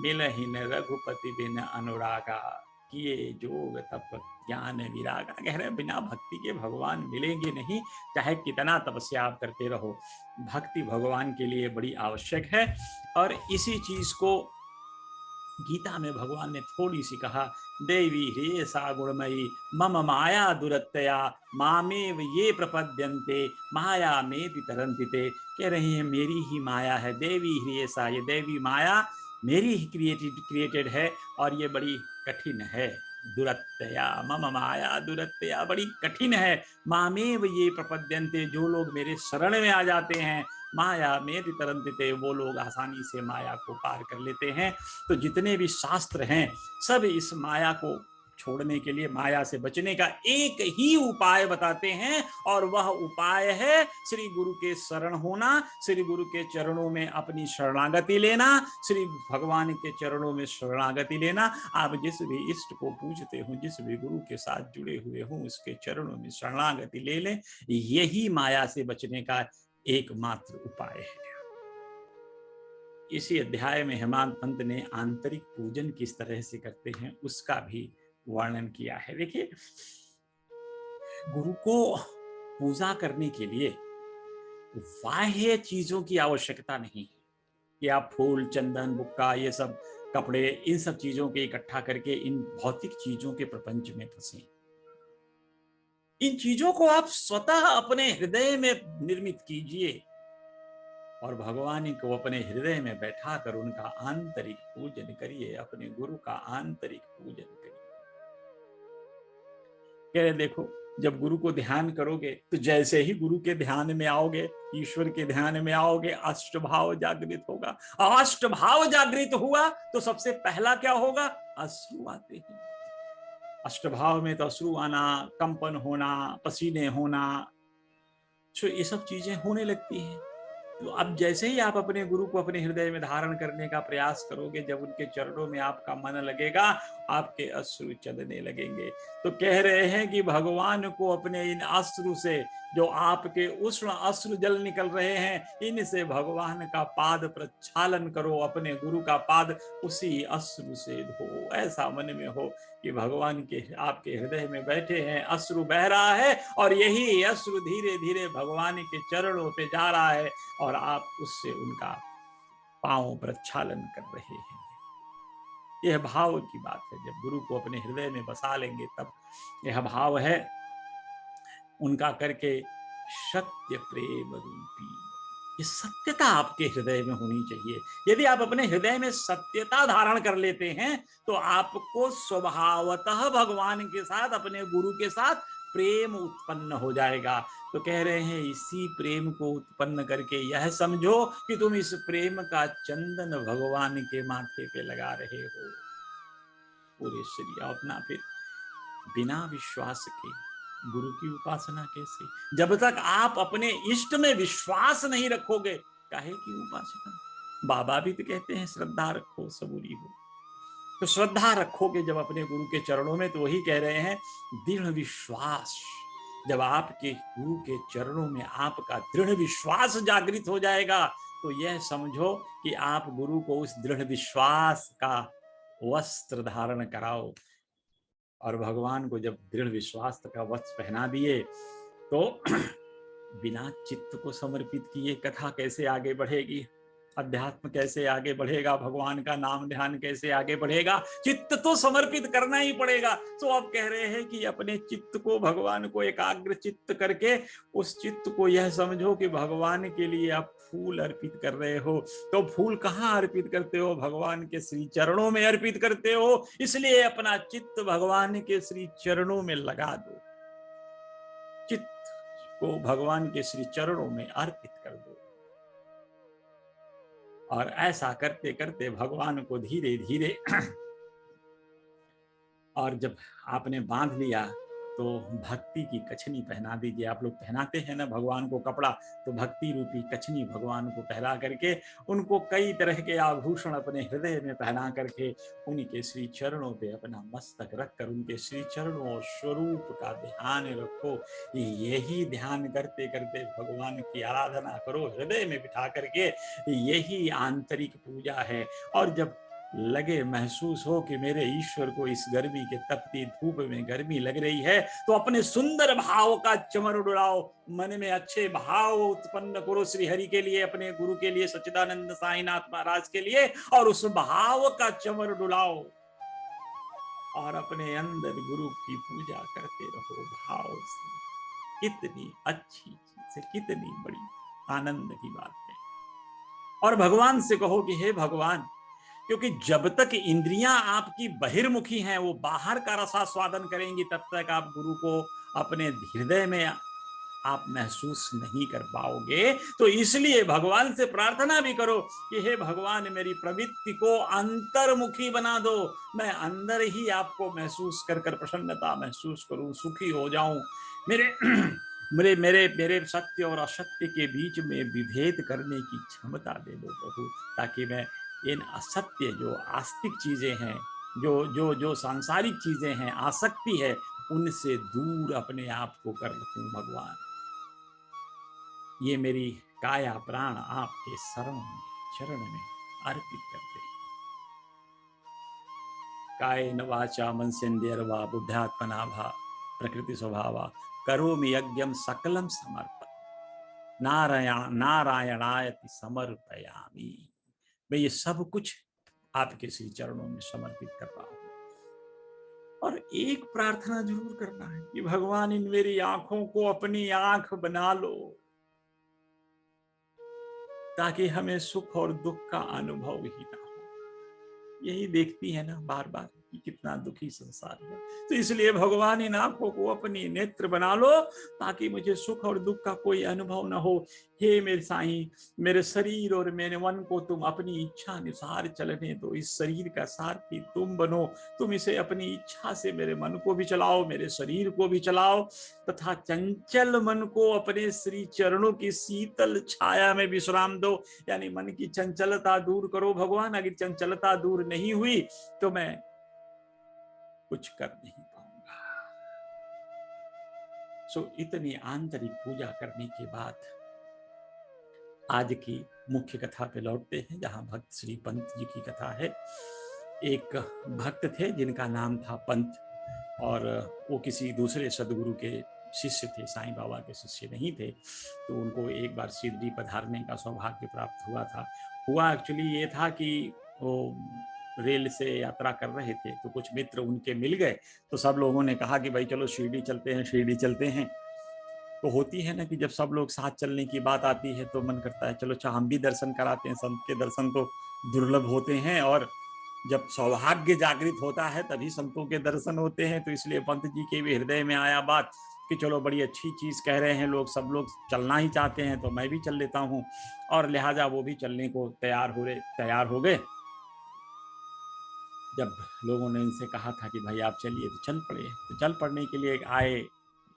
मिलहि न रघुपति बिन अनुरागा, किए जोग तप ज्ञान विरागा। कह रहे बिना भक्ति के भगवान मिलेंगे नहीं, चाहे कितना तपस्या आप करते रहो। भक्ति भगवान के लिए बड़ी आवश्यक है। और इसी चीज को गीता में भगवान ने थोड़ी सी कहा, देवी ह्रिय सा गुणमयी, मम माया दुरत्तया, मामेव ये प्रपद्यन्ते, माया मेति तरन्ति ते। कह रही है मेरी ही माया है, देवी ह्रिय सा, ये देवी माया मेरी ही क्रिएटेड है, और ये बड़ी कठिन है। दुरत्तया, मम माया दुरत्तया, बड़ी कठिन है। मामेव ये प्रपद्यन्ते, जो लोग मेरे शरण में आ जाते हैं, माया मेति तरन्ति, वो लोग आसानी से माया को पार कर लेते हैं। तो जितने भी शास्त्र हैं, सब इस माया को छोड़ने के लिए, माया से बचने का एक ही उपाय बताते हैं, और वह उपाय है श्री गुरु के शरण होना, श्री गुरु के चरणों में अपनी शरणागति लेना, श्री भगवान के चरणों में शरणागति लेना। आप जिस भी इष्ट को पूजते हो, जिस भी गुरु के साथ जुड़े हुए हो, उसके चरणों में शरणागति ले लें। यही माया से बचने का एकमात्र उपाय है। इसी अध्याय में हेमांत पंत ने आंतरिक पूजन किस तरह से करते हैं उसका भी वर्णन किया है। देखिए, गुरु को पूजा करने के लिए बाह्य चीजों की आवश्यकता नहीं है कि आप फूल, चंदन, बुक्का, ये सब कपड़े, इन सब चीजों के इकट्ठा करके इन भौतिक चीजों के प्रपंच में फंसे। इन चीजों को आप स्वतः अपने हृदय में निर्मित कीजिए, और भगवान को अपने हृदय में बैठा कर उनका आंतरिक पूजन करिए, अपने गुरु का आंतरिक पूजन करिए। कह रहे देखो, जब गुरु को ध्यान करोगे, तो जैसे ही गुरु के ध्यान में आओगे, ईश्वर के ध्यान में आओगे, अष्टभाव जागृत होगा। अष्टभाव जागृत हुआ तो सबसे पहला क्या होगा? अश्रु आते हैं। अष्टभाव में तो अश्रु आना, कंपन होना, पसीने होना, तो ये सब चीजें होने लगती हैं। तो अब जैसे ही आप अपने गुरु को अपने हृदय में धारण करने का प्रयास करोगे, जब उनके चरणों में आपका मन लगेगा, आपके अश्रु चलने लगेंगे। तो कह रहे हैं कि भगवान को अपने इन अश्रु से, जो आपके उष्ण अश्रु जल निकल रहे हैं, इनसे भगवान का पाद प्रक्षालन करो, अपने गुरु का पाद उसी अश्रु से धो। ऐसा मन में हो कि भगवान के आपके हृदय में बैठे हैं, अश्रु बह रहा है, और यही अश्रु धीरे धीरे भगवान के चरणों पे जा रहा है, और आप उससे उनका पांव प्रक्षालन कर रहे हैं। यह भाव की बात है। जब गुरु को अपने हृदय में बसा लेंगे तब यह भाव है उनका करके सत्य प्रेम रूपी। ये सत्यता आपके हृदय में होनी चाहिए। यदि आप अपने हृदय में सत्यता धारण कर लेते हैं तो आपको स्वभावतः भगवान के साथ, अपने गुरु के साथ प्रेम उत्पन्न हो जाएगा। तो कह रहे हैं इसी प्रेम को उत्पन्न करके यह समझो कि तुम इस प्रेम का चंदन भगवान के माथे पे लगा रहे हो पूरे शरीर। अपना फिर बिना विश्वास के गुरु की उपासना कैसे? जब तक आप अपने इष्ट में विश्वास नहीं रखोगे काहे की उपासना? बाबा भी तो कहते हैं श्रद्धा रखो सबूरी हो। तो श्रद्धा रखोगे जब अपने गुरु के चरणों में, तो वही कह रहे हैं दृढ़ विश्वास। जब आपके गुरु के चरणों में आपका दृढ़ विश्वास जागृत हो जाएगा तो यह समझो कि आप गुरु को उस दृढ़ विश्वास का वस्त्र धारण कराओ। और भगवान को जब दृढ़ विश्वास का वस्त्र पहना दिए तो बिना चित्त को समर्पित किए कथा कैसे आगे बढ़ेगी? अध्यात्म कैसे आगे बढ़ेगा? भगवान का नाम ध्यान कैसे आगे बढ़ेगा? चित्त तो समर्पित करना ही पड़ेगा। तो आप कह रहे हैं कि अपने चित्त को, भगवान को एकाग्र चित्त करके उस चित्त को यह समझो कि भगवान के लिए आप फूल अर्पित कर रहे हो। तो फूल कहाँ अर्पित करते हो? भगवान के श्री चरणों में अर्पित करते हो। इसलिए अपना चित्त भगवान के श्री चरणों में लगा दो, चित्त को भगवान के श्री चरणों में अर्पित कर दो। और ऐसा करते करते भगवान को धीरे धीरे और जब आपने बांध लिया तो भक्ति की कछनी पहना दीजिए। आप लोग पहनाते हैं ना भगवान को कपड़ा, तो भक्ति रूपी कछनी भगवान को पहना करके उनको कई तरह के आभूषण अपने हृदय में पहना करके उनके श्री चरणों पे अपना मस्तक रखकर उनके श्री चरणों और स्वरूप का ध्यान रखो। यही ध्यान करते करते भगवान की आराधना करो हृदय में बिठा करके। यही आंतरिक पूजा है। और जब लगे, महसूस हो कि मेरे ईश्वर को इस गर्मी के तपती धूप में गर्मी लग रही है, तो अपने सुंदर भाव का चमर उड़ाओ, मन में अच्छे भाव उत्पन्न करो श्री हरि के लिए, अपने गुरु के लिए, सच्चिदानंद साईनाथ महाराज के लिए, और उस भाव का चमर डुलाओ और अपने अंदर गुरु की पूजा करते रहो भाव से। कितनी अच्छी चीज है, कितनी बड़ी आनंद की बात है। और भगवान से कहो कि हे भगवान, क्योंकि जब तक इंद्रियां आपकी बहिर्मुखी हैं, वो बाहर का रसास्वादन करेंगी, तब तक आप गुरु को अपने हृदय में आप महसूस नहीं कर पाओगे। तो इसलिए भगवान से प्रार्थना भी करो कि हे भगवान, मेरी प्रवृत्ति को अंतर्मुखी बना दो, मैं अंदर ही आपको महसूस कर कर प्रसन्नता महसूस करूं, सुखी हो जाऊं। मेरे मेरे मेरे मेरे सत्य और असत्य के बीच में विभेद करने की क्षमता दे दो प्रभु, ताकि मैं इन असत्य जो आस्तिक चीजें हैं, जो जो जो सांसारिक चीजें हैं, आसक्ति है, उनसे दूर अपने आप को कर रखूं भगवान। ये मेरी काया प्राण आपके चरण में अर्पित करते हैं। कायेन वाचा मनसेन्द्रियर्वा बुद्ध्यात्मना भा प्रकृति स्वभावा करोमि यज्ञं सकलं समर्पण नारायणायति समर्पयामि। मैं ये सब कुछ आपके श्री चरणों में समर्पित कर रहा हूं। और एक प्रार्थना जरूर करना है कि भगवान, इन मेरी आंखों को अपनी आंख बना लो, ताकि हमें सुख और दुख का अनुभव ही ना हो। यही देखती है ना बार बार कि कितना दुखी संसार है। तो इसलिए भगवान, इन आंखों को अपनी नेत्र बना लो, ताकि मुझे सुख और दुख का कोई अनुभव ना हो। हे मेरे साईं, मेरे शरीर और मेरे मन को तुम अपनी इच्छा अनुसार चलने दो। इस शरीर का सारथी तुम बनो, तुम इसे अपनी इच्छा से मेरे मन को भी चलाओ, मेरे शरीर को भी चलाओ, तथा चंचल मन को अपने श्री चरणों की शीतल छाया में विश्राम दो। यानी मन की चंचलता दूर करो भगवान। अगर चंचलता दूर नहीं हुई तो मैं कुछ कर नहीं पाऊंगा। इतनी आंतरिक पूजा करने के बाद आज की मुख्य कथा पे लौटते हैं, जहां भक्त श्री पंत जी की कथा है। एक भक्त थे जिनका नाम था पंत, और वो किसी दूसरे सदगुरु के शिष्य थे, साईं बाबा के शिष्य नहीं थे। तो उनको एक बार शिरडी पधारने का सौभाग्य प्राप्त हुआ था। हुआ एक्चुअली ये था कि वो रेल से यात्रा कर रहे थे तो कुछ मित्र उनके मिल गए, तो सब लोगों ने कहा कि भाई चलो शिरडी चलते हैं, शिरडी चलते हैं। तो होती है ना कि जब सब लोग साथ चलने की बात आती है तो मन करता है चलो अच्छा हम भी दर्शन कराते हैं। संत के दर्शन तो दुर्लभ होते हैं और जब सौभाग्य जागृत होता है तभी संतों के दर्शन होते हैं। तो इसलिए पंत जी के भी हृदय में आया बात कि चलो बड़ी अच्छी चीज कह रहे हैं लोग, सब लोग चलना ही चाहते हैं तो मैं भी चल लेता हूँ। और लिहाजा वो भी चलने को तैयार हो गए। जब लोगों ने इनसे कहा था कि भाई आप चलिए तो चल पड़े। तो चल पड़ने के लिए आए,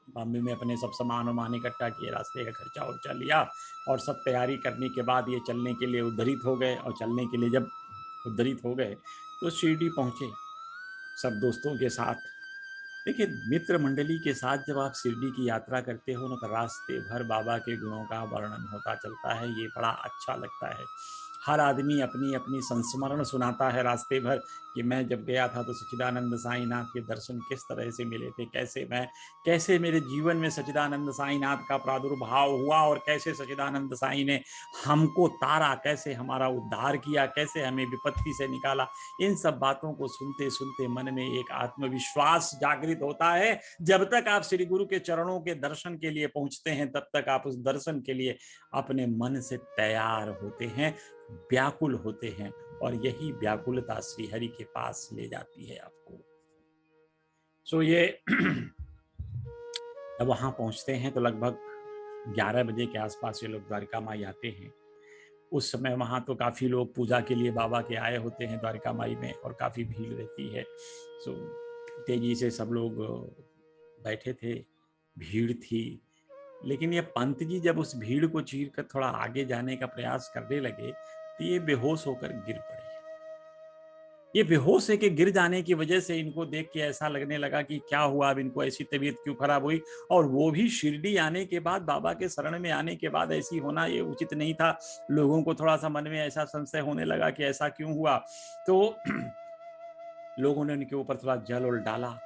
बॉम्बे में अपने सब सामान वामान इकट्ठा किए, रास्ते का खर्चा वर्चा लिया और सब तैयारी करने के बाद ये चलने के लिए उद्धरित हो गए। और चलने के लिए जब उद्धरित हो गए तो शिरडी पहुंचे सब दोस्तों के साथ। देखिए मित्र मंडली के साथ जब आप शिरडी की यात्रा करते हो ना तो रास्ते भर बाबा के गुणों का वर्णन होता चलता है, ये बड़ा अच्छा लगता है। हर आदमी अपनी अपनी संस्मरण सुनाता है रास्ते भर कि मैं जब गया था तो सच्चिदानंद साईं नाथ के दर्शन किस तरह से मिले थे, कैसे मेरे जीवन में सच्चिदानंद साईं नाथ का प्रादुर्भाव हुआ और कैसे सच्चिदानंद साईं ने हमको तारा, कैसे हमारा उद्धार किया, कैसे हमें विपत्ति से निकाला। इन सब बातों को सुनते सुनते मन में एक आत्मविश्वास जागृत होता है। जब तक आप श्री गुरु के चरणों के दर्शन के लिए पहुंचते हैं तब तक आप उस दर्शन के लिए अपने मन से तैयार होते हैं, व्याकुल होते हैं। और यही व्याकुलता श्री हरि के पास ले जाती है आपको। सो ये जब वहां पहुंचते हैं तो लगभग 11 बजे के आसपास ये लोग द्वारिका माई आते हैं। उस समय वहां तो काफी लोग पूजा के लिए बाबा के आए होते हैं द्वारिका माई में और काफी भीड़ रहती है। सो तेजी से सब लोग बैठे थे, भीड़ थी। लेकिन ये पंत जी जब उस भीड़ को चीर कर थोड़ा आगे जाने का प्रयास करने लगे तो ये बेहोश होकर गिर पड़े। ये बेहोश है कि गिर जाने की वजह से इनको देख के ऐसा लगने लगा कि क्या हुआ, अब इनको ऐसी तबीयत क्यों खराब हुई। और वो भी शिरडी आने के बाद, बाबा के शरण में आने के बाद ऐसी होना ये उचित नहीं था। लोगों को थोड़ा सा मन में ऐसा संशय होने लगा कि ऐसा क्यों हुआ। तो लोगों ने उनके ऊपर थोड़ा जल और डाला,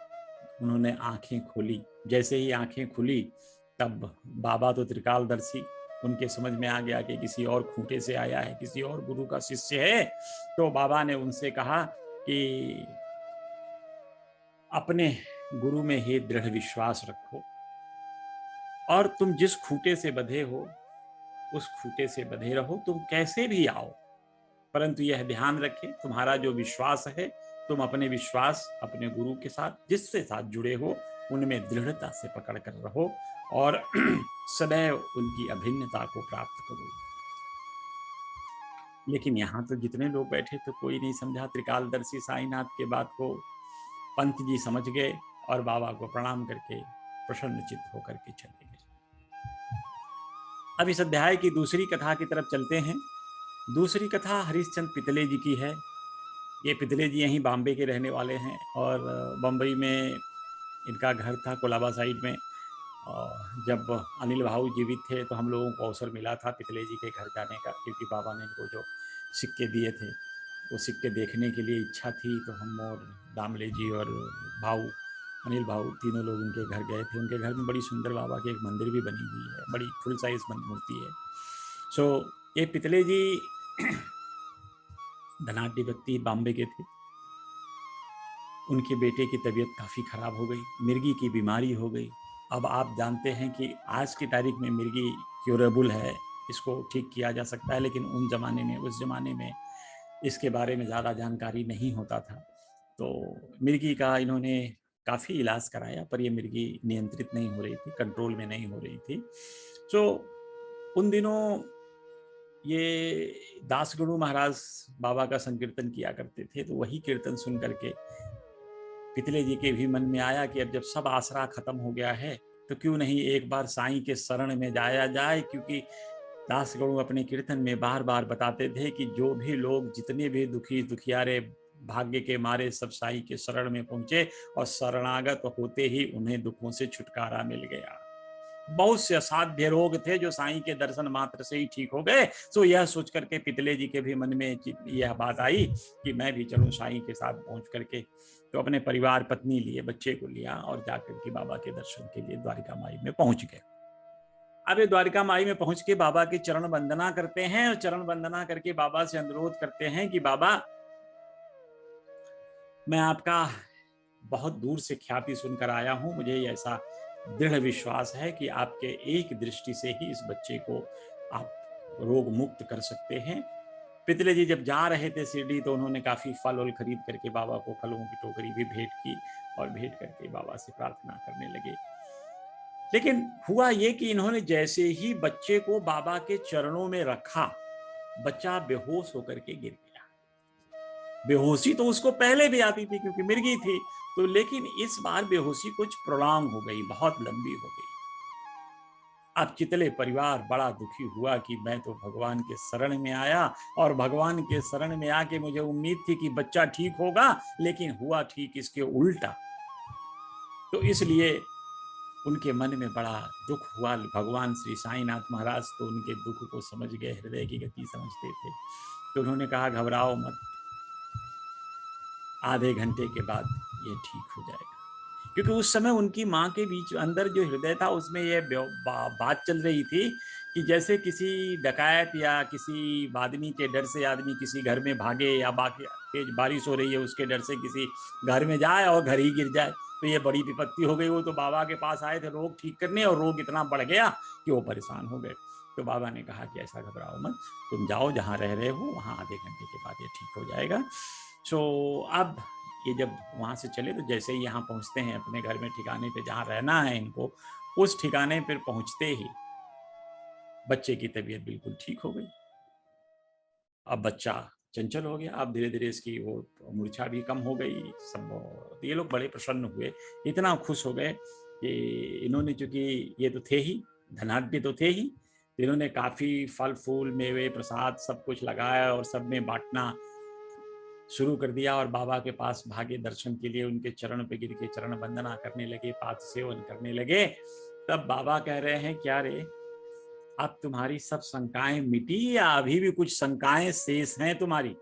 उन्होंने आंखें खोली। जैसे ही आंखें खुली तब बाबा तो त्रिकालदर्शी, उनके समझ में आ गया कि किसी और खूंटे से आया है, किसी और गुरु का शिष्य है। तो बाबा ने उनसे कहा कि अपने गुरु में ही दृढ़ विश्वास रखो और तुम जिस खूंटे से बंधे हो उस खूंटे से बंधे रहो, तुम कैसे भी आओ, परंतु यह ध्यान रखें तुम्हारा जो विश्वास है, तुम अपने विश्वास अपने गुरु के साथ जिससे साथ जुड़े हो उनमें दृढ़ता से पकड़ कर रहो और सदैव उनकी अभिन्नता को प्राप्त करो। लेकिन यहाँ तो जितने लोग बैठे तो कोई नहीं समझा त्रिकालदर्शी साईनाथ के बात को। पंत जी समझ गए और बाबा को प्रणाम करके प्रसन्न चित्त होकर के चले गए। अब इस अध्याय की दूसरी कथा की तरफ चलते हैं। दूसरी कथा हरिश्चंद्र पितले जी की है। ये पितले जी यहीं बॉम्बे के रहने वाले हैं और बम्बई में इनका घर था कोलाबा साइड में। और जब अनिल भाऊ जीवित थे तो हम लोगों को अवसर मिला था पितले जी के घर जाने का, क्योंकि बाबा ने इनको जो सिक्के दिए थे वो सिक्के देखने के लिए इच्छा थी। तो हम और दामले जी और भाऊ अनिल भाऊ तीनों लोग उनके घर गए थे। उनके घर में बड़ी सुंदर बाबा की एक मंदिर भी बनी हुई है, बड़ी फुल साइज मूर्ति है। सो ये पितले जी धनाढ़ व्यक्ति बॉम्बे के थे। उनके बेटे की तबीयत काफ़ी ख़राब हो गई, मिर्गी की बीमारी हो गई। अब आप जानते हैं कि आज की तारीख में मिर्गी क्योरेबल है, इसको ठीक किया जा सकता है, लेकिन उस ज़माने में इसके बारे में ज़्यादा जानकारी नहीं होता था। तो मिर्गी का इन्होंने काफ़ी इलाज कराया पर ये मिर्गी नियंत्रित नहीं हो रही थी, कंट्रोल में नहीं हो रही थी। तो उन दिनों ये दासगुरु महाराज बाबा का संकीर्तन किया करते थे, तो वही कीर्तन सुन करके पितले जी के भी मन में आया कि अब जब सब आसरा खत्म हो गया है तो क्यों नहीं एक बार साईं के शरण में जाया जाए। क्योंकि दासगुरु अपने कीर्तन में बार बार बताते थे कि जो भी लोग जितने भी दुखियारे भाग्य के मारे सब साईं के शरण में पहुंचे और शरणागत होते ही उन्हें दुखों से छुटकारा मिल गया। बहुत से असाध्य रोग थे जो साईं के दर्शन मात्र से ही ठीक हो गए। सो यह सोच करके पितले जी के भी मन में यह बात आई कि मैं भी चलूं साईं के साथ पहुंच करके। तो अपने परिवार, पत्नी लिए, बच्चे को लिया और जाकर के बाबा के दर्शन के लिए द्वारिका माई में पहुंच गए। अब ये द्वारिका माई में पहुंच के बाबा की चरण वंदना करते हैं और चरण वंदना करके बाबा से अनुरोध करते हैं कि बाबा मैं आपका बहुत दूर से ख्याति सुनकर आया हूं। मुझे ऐसा दृढ़ विश्वास है कि आपके एक दृष्टि से ही इस बच्चे को आप रोग मुक्त कर सकते हैं। पितले जी जब जा रहे थे शिरडी तो उन्होंने काफी फल वल खरीद करके बाबा को फलों की टोकरी भी भेंट की और भेंट करके बाबा से प्रार्थना करने लगे। लेकिन हुआ ये कि इन्होंने जैसे ही बच्चे को बाबा के चरणों में रखा, बच्चा बेहोश होकर के गिर गया। बेहोशी तो उसको पहले भी आती थी क्योंकि मिर्गी थी, तो लेकिन इस बार बेहोशी कुछ प्रोलॉन्ग हो गई, बहुत लंबी हो गई। अब चितले परिवार बड़ा दुखी हुआ कि मैं तो भगवान के शरण में आया और भगवान के शरण में आके मुझे उम्मीद थी कि बच्चा ठीक होगा, लेकिन हुआ ठीक इसके उल्टा। तो इसलिए उनके मन में बड़ा दुख हुआ। भगवान श्री साईनाथ महाराज तो उनके दुख को समझ गए, हृदय की गति समझते थे, तो उन्होंने कहा घबराओ मत, आधे घंटे के बाद ये ठीक हो जाएगा। क्योंकि उस समय उनकी माँ के बीच अंदर जो हृदय था उसमें ये बात चल रही थी कि जैसे किसी डकैत या किसी आदमी के डर से आदमी किसी घर में भागे, या बाकी तेज बारिश हो रही है उसके डर से किसी घर में जाए और घर ही गिर जाए, तो ये बड़ी विपत्ति हो गई। वो तो बाबा के पास आए थे रोग ठीक करने और रोग इतना बढ़ गया कि वो परेशान हो गए। तो बाबा ने कहा कि ऐसा घबराओ मत, तुम जाओ जहाँ रह रहे हो वहाँ आधे घंटे के बाद ये ठीक हो जाएगा। सो अब ये जब वहाँ से चले तो जैसे ही यहाँ पहुँचते हैं अपने घर में ठिकाने पे जहाँ रहना है इनको, उस ठिकाने पर पहुँचते ही बच्चे की तबीयत बिल्कुल ठीक हो गई। अब बच्चा चंचल हो गया, अब धीरे धीरे इसकी वो मूर्छा भी कम हो गई। सब तो ये लोग बड़े प्रसन्न हुए, इतना खुश हो गए कि इन्होंने, चूंकि ये तो थे ही धनाढ्य तो थे ही, तो इन्होंने काफी फल फूल मेवे प्रसाद सब कुछ लगाया और सब में बांटना शुरू कर दिया। और बाबा के पास भागे दर्शन के लिए, उनके चरण पे गिर के चरण वंदना करने लगे, पाद सेवन करने लगे। तब बाबा कह रहे हैं क्या रे, अब तुम्हारी सब शंकाएं मिटी या अभी भी कुछ शंकाएं शेष हैं तुम्हारी?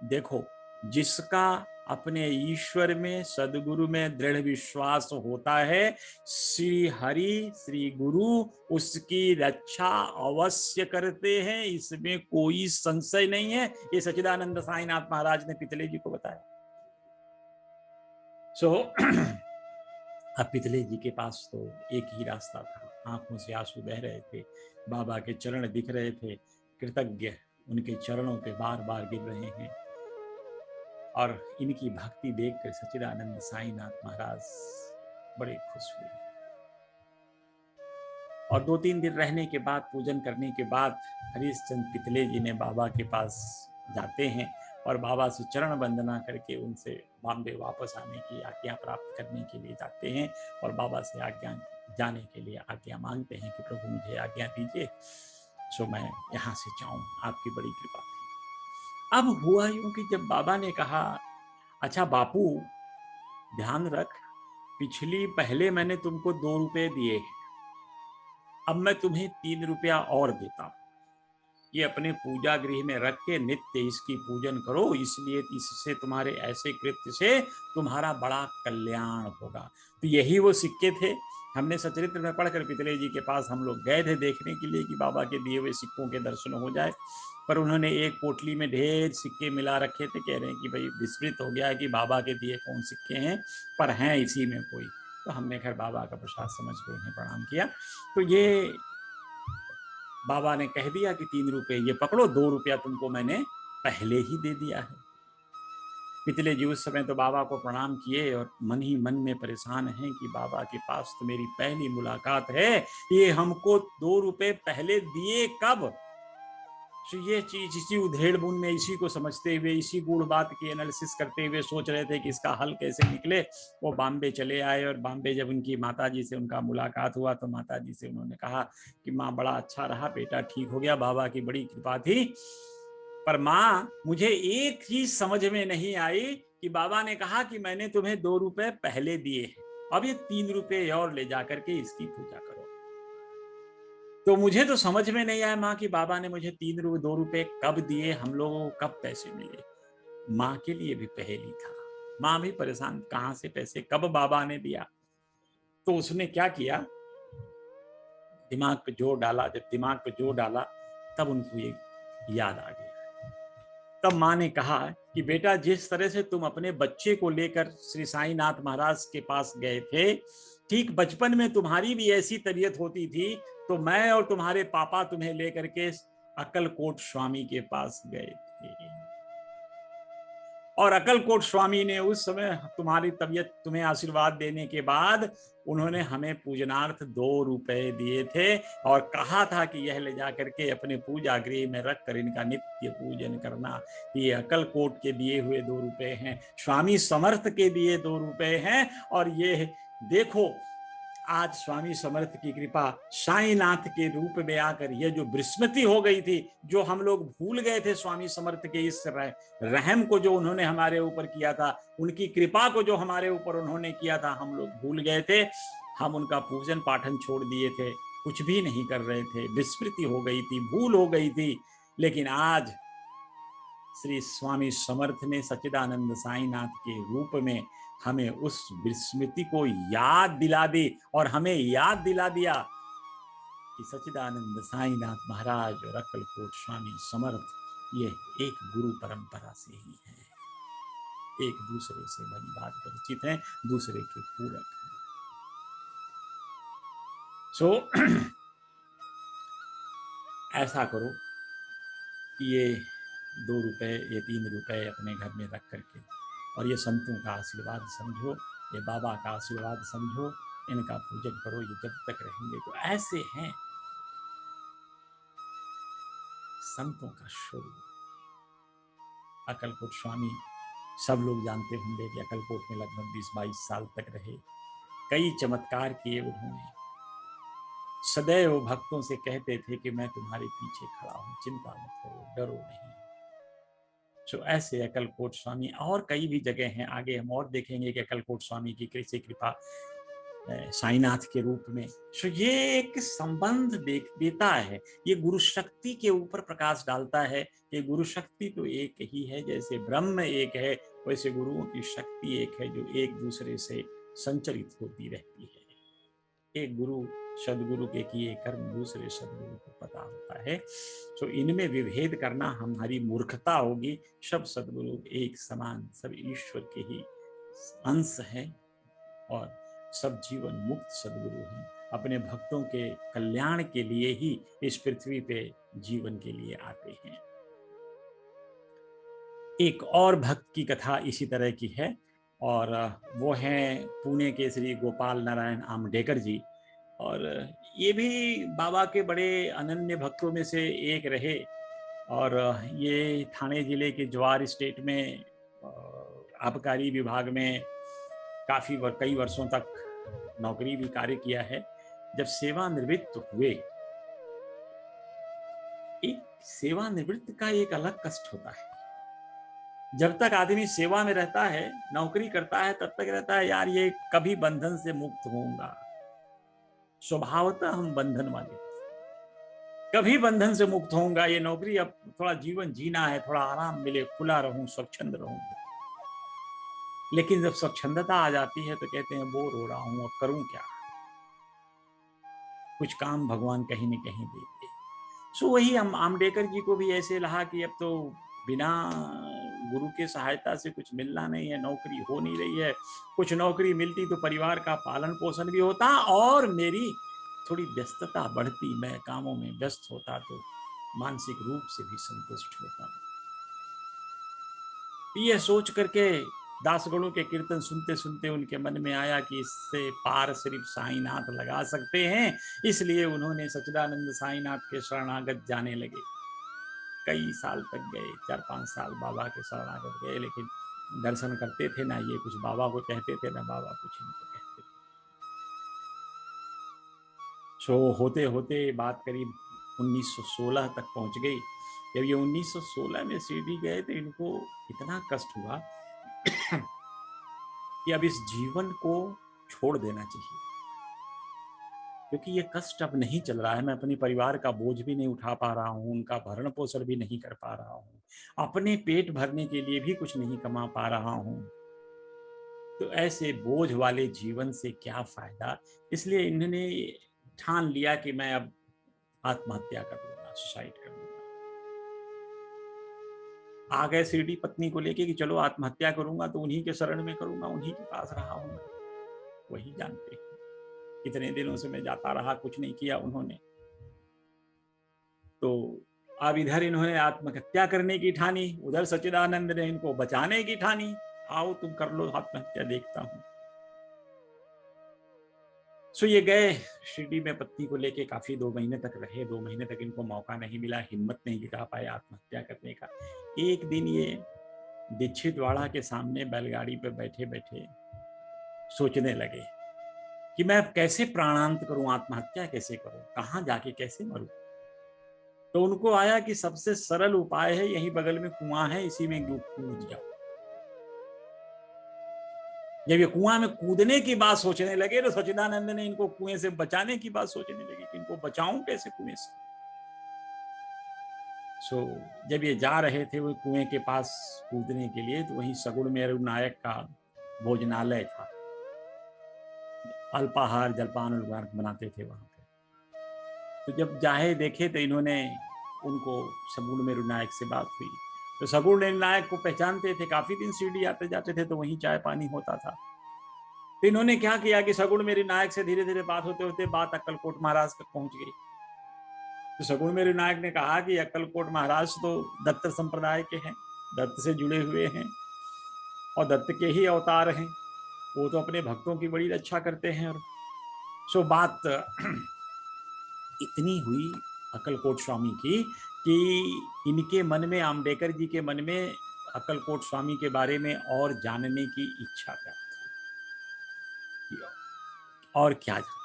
देखो, जिसका अपने ईश्वर में सदगुरु में दृढ़ विश्वास होता है, श्री हरि श्री गुरु उसकी रक्षा अवश्य करते हैं, इसमें कोई संशय नहीं है। ये सच्चिदानंद साईनाथ महाराज ने पितले जी को बताया। सो अब पितले जी के पास तो एक ही रास्ता था, आंखों से आंसू बह रहे थे, बाबा के चरण दिख रहे थे, कृतज्ञ उनके चरणों पे बार बार गिर रहे हैं। और इनकी भक्ति देखकर सच्चिदानंद साईनाथ महाराज बड़े खुश हुए। और 2-3 दिन रहने के बाद, पूजन करने के बाद, हरिश्चंद्र पितले जी ने बाबा के पास जाते हैं और बाबा से चरण वंदना करके उनसे बॉम्बे वापस आने की आज्ञा प्राप्त करने के लिए जाते हैं और बाबा से आज्ञा जाने के लिए आज्ञा मांगते हैं कि प्रभु मुझे आज्ञा दीजिए, सो मैं यहाँ से जाऊँ, आपकी बड़ी कृपा थी। अब हुआ यूं कि जब बाबा ने कहा, अच्छा बापू ध्यान रख, पिछली पहले मैंने तुमको 2 रुपए दिए हैं, अब मैं तुम्हें 3 रुपया और देता हूं, ये अपने पूजा गृह में रख के नित्य इसकी पूजन करो, इसलिए इससे तुम्हारे ऐसे कृत्य से तुम्हारा बड़ा कल्याण होगा। तो यही वो सिक्के थे। हमने सचरित्र में पढ़कर पितले जी के पास हम लोग गए थे देखने के लिए कि बाबा के दिए हुए सिक्कों के दर्शन हो जाए, पर उन्होंने एक पोटली में ढेर सिक्के मिला रखे थे। कह रहे हैं कि भाई विस्मृत हो गया है कि बाबा के दिए कौन सिक्के हैं, पर हैं इसी में कोई। तो हमने खैर बाबा का प्रसाद समझ कर उन्हें प्रणाम किया। तो ये बाबा ने कह दिया कि 3 रुपए ये पकड़ो, 2 रुपया तुमको मैंने पहले ही दे दिया है। पितले जी उस समय तो बाबा को प्रणाम किए और मन ही मन में परेशान हैं कि बाबा के पास तो मेरी पहली मुलाकात है, ये हमको 2 रुपए पहले दिए कब? तो ये चीज इसी उधेड़-बुन में इसी को समझते हुए, इसी गूढ़ बात की एनालिसिस करते हुए सोच रहे थे कि इसका हल कैसे निकले। वो बॉम्बे चले आए और बॉम्बे जब उनकी माताजी से उनका मुलाकात हुआ तो माताजी से उन्होंने कहा कि माँ बड़ा अच्छा रहा, बेटा ठीक हो गया, बाबा की बड़ी कृपा थी। पर माँ मुझे एक चीज समझ में नहीं आई कि बाबा ने कहा कि मैंने तुम्हें 2 रुपए पहले दिए हैं, अब ये 3 रुपए और ले जाकर के इसकी पूजा करो। तो मुझे तो समझ में नहीं आया माँ कि बाबा ने मुझे 2 रुपए कब दिए, हम लोगों को कब पैसे मिले। माँ के लिए भी पहेली था, माँ भी परेशान, कहाँ से पैसे कब बाबा ने दिया। तो उसने क्या किया, दिमाग पे जोर डाला, जब दिमाग पे जोर डाला तब उनको ये याद आ गया। तब माँ ने कहा कि बेटा, जिस तरह से तुम अपने बच्चे को लेकर श्री साईनाथ महाराज के पास गए थे, ठीक बचपन में तुम्हारी भी ऐसी तबीयत होती थी, तो मैं और तुम्हारे पापा तुम्हें लेकर के अक्कलकोट स्वामी के पास गए थे, और अक्कलकोट स्वामी ने उस समय तुम्हारी तबीयत, तुम्हें आशीर्वाद देने के बाद उन्होंने हमें पूजनार्थ 2 रुपए दिए थे और कहा था कि यह ले जाकर के अपने पूजा गृह में रख कर इनका नित्य पूजन करना। ये अक्कलकोट के दिए हुए 2 रुपए हैं, स्वामी समर्थ के दिए 2 रुपए हैं। और ये देखो, आज स्वामी समर्थ की कृपा साईनाथ के रूप में आकर ये जो विस्मृति हो गई थी, जो हम लोग भूल गए थे, स्वामी समर्थ के इस रहम को जो उन्होंने हमारे ऊपर किया था, उनकी कृपा को जो हमारे ऊपर उन्होंने किया था, हम लोग भूल गए थे। हम उनका पूजन पाठन छोड़ दिए थे, कुछ भी नहीं कर रहे थे, विस्मृति हो गई थी, भूल हो गई थी। लेकिन आज श्री स्वामी समर्थ ने सच्चिदानंद साईनाथ के रूप में हमें उस विस्मृति को याद दिला दी, और हमें याद दिला दिया कि सच्चिदानंद साईनाथ महाराज और अक्कलकोट स्वामी समर्थ ये एक गुरु परंपरा से ही है, एक दूसरे से भली बात परिचित हैं, दूसरे के पूरक हैं। ऐसा करो कि ये 2 रुपए, ये 3 रुपए अपने घर में रख करके, और ये संतों का आशीर्वाद समझो, ये बाबा का आशीर्वाद समझो, इनका पूजन करो, ये जब तक रहेंगे। तो ऐसे हैं संतों का स्वरूप। अक्कलकोट स्वामी सब लोग जानते होंगे कि अक्कलकोट में लगभग 20-22 साल तक रहे, कई चमत्कार किए उन्होंने, सदैव भक्तों से कहते थे कि मैं तुम्हारे पीछे खड़ा हूं, चिंता मत करो, डरो नहीं। तो ऐसे अक्कलकोट स्वामी और कई भी जगह हैं, आगे हम और देखेंगे कि अक्कलकोट स्वामी की कैसे कृपा साईनाथ के रूप में। तो ये एक संबंध देता है, ये गुरु शक्ति के ऊपर प्रकाश डालता है। ये गुरु शक्ति तो एक ही है, जैसे ब्रह्म एक है वैसे गुरुओं की शक्ति एक है, जो एक दूसरे से संचरित होती रहती है। एक गुरु सदगुरु के किए कर्म दूसरे सदगुरु को पता होता है। तो इनमें विभेद करना हमारी मूर्खता होगी। सब सदगुरु एक समान, सब ईश्वर के ही अंश हैं, और सब जीवन मुक्त सदगुरु हैं, अपने भक्तों के कल्याण के लिए ही इस पृथ्वी पे जीवन के लिए आते हैं। एक और भक्त की कथा इसी तरह की है, और वो हैं पुणे के श्री गोपाल नारायण आमडेकर जी। और ये भी बाबा के बड़े अनन्य भक्तों में से एक रहे, और ये ठाणे जिले के जवार स्टेट में आबकारी विभाग में कई वर्षों तक नौकरी भी कार्य किया है। जब सेवानिवृत्त हुए, एक सेवानिवृत्त का एक अलग कष्ट होता है। जब तक आदमी सेवा में रहता है, नौकरी करता है, तब तक रहता है यार ये कभी बंधन से मुक्त होऊंगा। स्वभावतः हम बंधन वाले, कभी बंधन से मुक्त होऊंगा, ये नौकरी अब थोड़ा जीवन जीना है, थोड़ा आराम मिले, खुला रहूं, स्वच्छंद रहूं। लेकिन जब स्वच्छंदता आ जाती है तो कहते हैं बोर हो रहा हूं, अब करूं क्या, कुछ काम भगवान कहीं न कहीं देते। सो वही हम आमडेकर जी को भी ऐसे लगा कि अब तो बिना गुरु के सहायता से कुछ मिलना नहीं है, नौकरी हो नहीं रही है, कुछ नौकरी मिलती तो परिवार का पालन पोषण भी होता और मेरी थोड़ी व्यस्तता बढ़ती, मैं कामों में व्यस्त होता तो मानसिक रूप से भी संतुष्ट होता। यह सोच करके दासगणों के कीर्तन सुनते सुनते उनके मन में आया कि इससे पार सिर्फ साईनाथ लगा सकते हैं, इसलिए उन्होंने सच्चिदानंद साईनाथ के शरणागत जाने लगे। कई साल तक गए, 4-5 साल बाबा के शरणागत गए, लेकिन दर्शन करते थे ना, ये कुछ बाबा को कहते थे ना बाबा कुछ इनको कहते थे। सो होते होते बात करीब 1916 तक पहुंच गई। जब ये 1916 में शिरडी गए तो इनको इतना कष्ट हुआ कि अब इस जीवन को छोड़ देना चाहिए, क्योंकि ये कष्ट अब नहीं चल रहा है। मैं अपने परिवार का बोझ भी नहीं उठा पा रहा हूँ, उनका भरण पोषण भी नहीं कर पा रहा हूँ, अपने पेट भरने के लिए भी कुछ नहीं कमा पा रहा हूँ। तो ऐसे बोझ वाले जीवन से क्या फायदा, इसलिए इन्होंने ठान लिया कि मैं अब आत्महत्या कर लूंगा, सुसाइड कर लूंगा। आ गए शिरडी पत्नी को लेके कि चलो आत्महत्या करूंगा तो उन्हीं के शरण में करूंगा, उन्हीं के पास रहा हूं, वही जानते हैं। इतने दिनों से मैं जाता रहा, कुछ नहीं किया उन्होंने। तो अब इधर इन्होंने आत्महत्या करने की ठानी, उधर सच्चिदानंद ने इनको बचाने की ठानी, आओ तुम कर लो आत्महत्या, देखता हूं। सो ये गए शिरडी में पत्नी को लेके, काफी 2 महीने तक रहे। 2 महीने तक इनको मौका नहीं मिला, हिम्मत नहीं जुटा पाए आत्महत्या करने का। एक दिन ये दीक्षित वाड़ा के सामने बैलगाड़ी पे बैठे बैठे सोचने लगे कि मैं कैसे प्राणांत करूं, आत्महत्या कैसे करूं, कहां जाके कैसे मरूं। तो उनको आया कि सबसे सरल उपाय है, यहीं बगल में कुआं है, इसी में कूद जाओ। जब ये कुआं में कूदने की बात सोचने लगे तो सच्चिदानंद ने इनको कुएं से बचाने की बात सोचने लगे कि इनको बचाऊं कैसे कुएं से। सो जब ये जा रहे थे वो कुएं के पास कूदने के लिए, तो वहीं सगुण मेरु नायक का भोजनालय था, अल्पाहार जलपान बनाते थे वहां पे। तो जब जाहे देखे तो इन्होंने उनको सगुण मेरु नायक से बात हुई। तो सगुण मेरु नायक को पहचानते थे, काफी दिन शिरडी आते जाते थे, तो वहीं चाय पानी होता था। तो इन्होंने क्या किया कि सगुण मेरु नायक से धीरे धीरे बात होते होते बात अक्कलकोट महाराज तक पहुंच गई। तो सगुण मेरु नायक ने कहा कि अक्कलकोट महाराज तो दत्त संप्रदाय के हैं, दत्त से जुड़े हुए हैं और दत्त के ही अवतार हैं, वो तो अपने भक्तों की बड़ी रक्षा करते हैं। और सो बात इतनी हुई अक्कलकोट स्वामी की कि इनके मन में, आम्बेडकर जी के मन में अक्कलकोट स्वामी के बारे में और जानने की इच्छा व्याप्त हुई, और क्या जाना।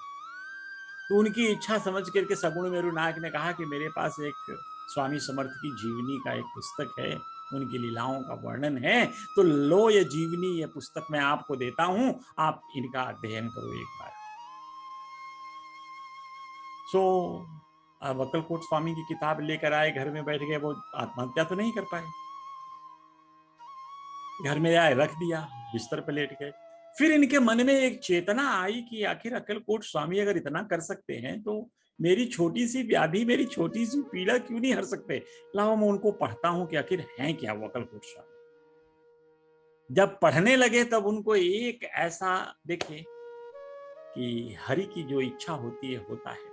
तो उनकी इच्छा समझ करके सगुण मेरु नायक ने कहा कि मेरे पास एक स्वामी समर्थ की जीवनी का एक पुस्तक है, उनकी लीलाओं का वर्णन है, तो लो ये जीवनी, ये पुस्तक मैं आपको देता हूं, आप इनका अध्ययन करो एक बार। सो अब अक्कलकोट स्वामी की किताब लेकर आए, घर में बैठ गए। वो आत्महत्या तो नहीं कर पाए, घर में आए, रख दिया, बिस्तर पर लेट गए। फिर इनके मन में एक चेतना आई कि आखिर अक्कलकोट स्वामी अगर इतना कर सकते हैं तो मेरी छोटी सी व्याधि, मेरी छोटी सी पीड़ा क्यों नहीं हर सकते। लाओ मैं उनको पढ़ता हूं कि आखिर हैं क्या वो अक्कलकोट स्वामी। जब पढ़ने लगे तब उनको एक ऐसा देखे कि हरि की जो इच्छा होती है होता है।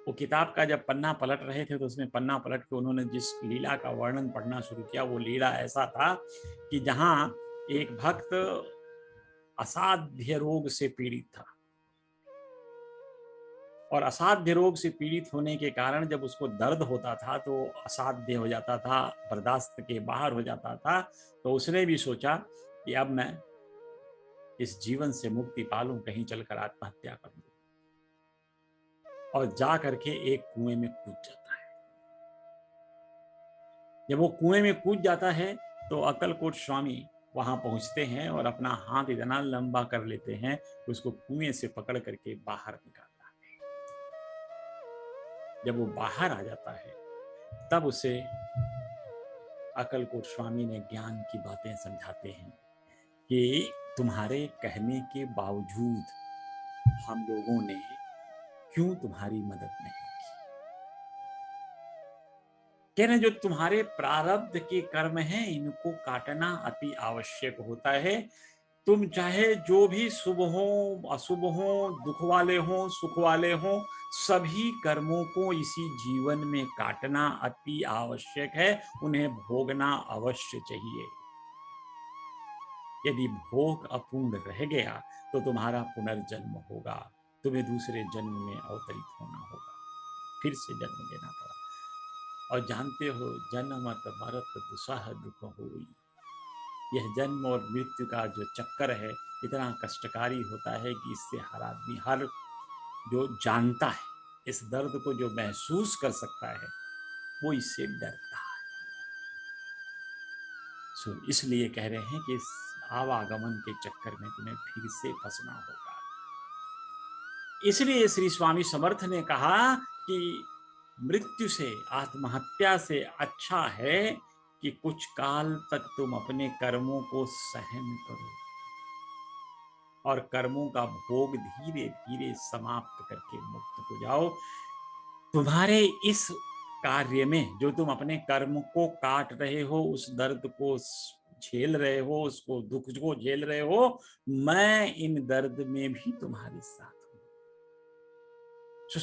वो किताब का जब पन्ना पलट रहे थे तो उसमें पन्ना पलट के उन्होंने जिस लीला का वर्णन पढ़ना शुरू किया, वो लीला ऐसा था कि जहां एक भक्त असाध्य रोग से पीड़ित था, और असाध्य रोग से पीड़ित होने के कारण जब उसको दर्द होता था तो असाध्य हो जाता था, बर्दाश्त के बाहर हो जाता था। तो उसने भी सोचा कि अब मैं इस जीवन से मुक्ति पालूं, कहीं चलकर आत्महत्या कर लूं, और जा करके एक कुएं में कूद जाता है। जब वो कुएं में कूद जाता है तो अक्कलकोट स्वामी वहां पहुंचते हैं और अपना हाथ इतना लंबा कर लेते हैं कि उसको कुएं से पकड़ करके बाहर निकालता है। जब वो बाहर आ जाता है तब उसे अक्कलकोट स्वामी ने ज्ञान की बातें समझाते हैं कि तुम्हारे कहने के बावजूद हम लोगों ने क्यों तुम्हारी मदद नहीं की। कह रहे जो तुम्हारे प्रारब्ध के कर्म हैं इनको काटना अति आवश्यक होता है। तुम चाहे जो भी शुभ हो अशुभ हो, दुख वाले हो सुख वाले हो, सभी कर्मों को इसी जीवन में काटना अति आवश्यक है, उन्हें भोगना अवश्य चाहिए। यदि भोग अपूर्ण रह गया तो तुम्हारा पुनर्जन्म होगा, तुम्हें दूसरे जन्म में अवतरित होना होगा, फिर से जन्म लेना पड़ा। और जानते हो जन्मत मरत दुसह दुख होई, यह जन्म और मृत्यु का जो चक्कर है इतना कष्टकारी होता है कि इससे हर आदमी, हर जो जानता है इस दर्द को, जो महसूस कर सकता है, वो इससे डरता है। सो इसलिए कह रहे हैं कि इस आवागमन के चक्कर में तुम्हें फिर से फंसना होगा। इसलिए श्री स्वामी समर्थ ने कहा कि मृत्यु से, आत्महत्या से अच्छा है कि कुछ काल तक तुम अपने कर्मों को सहन करो और कर्मों का भोग धीरे धीरे समाप्त करके मुक्त हो जाओ। तुम्हारे इस कार्य में, जो तुम अपने कर्म को काट रहे हो, उस दर्द को झेल रहे हो, उसको दुख को झेल रहे हो, मैं इन दर्द में भी तुम्हारे साथ हूं। जो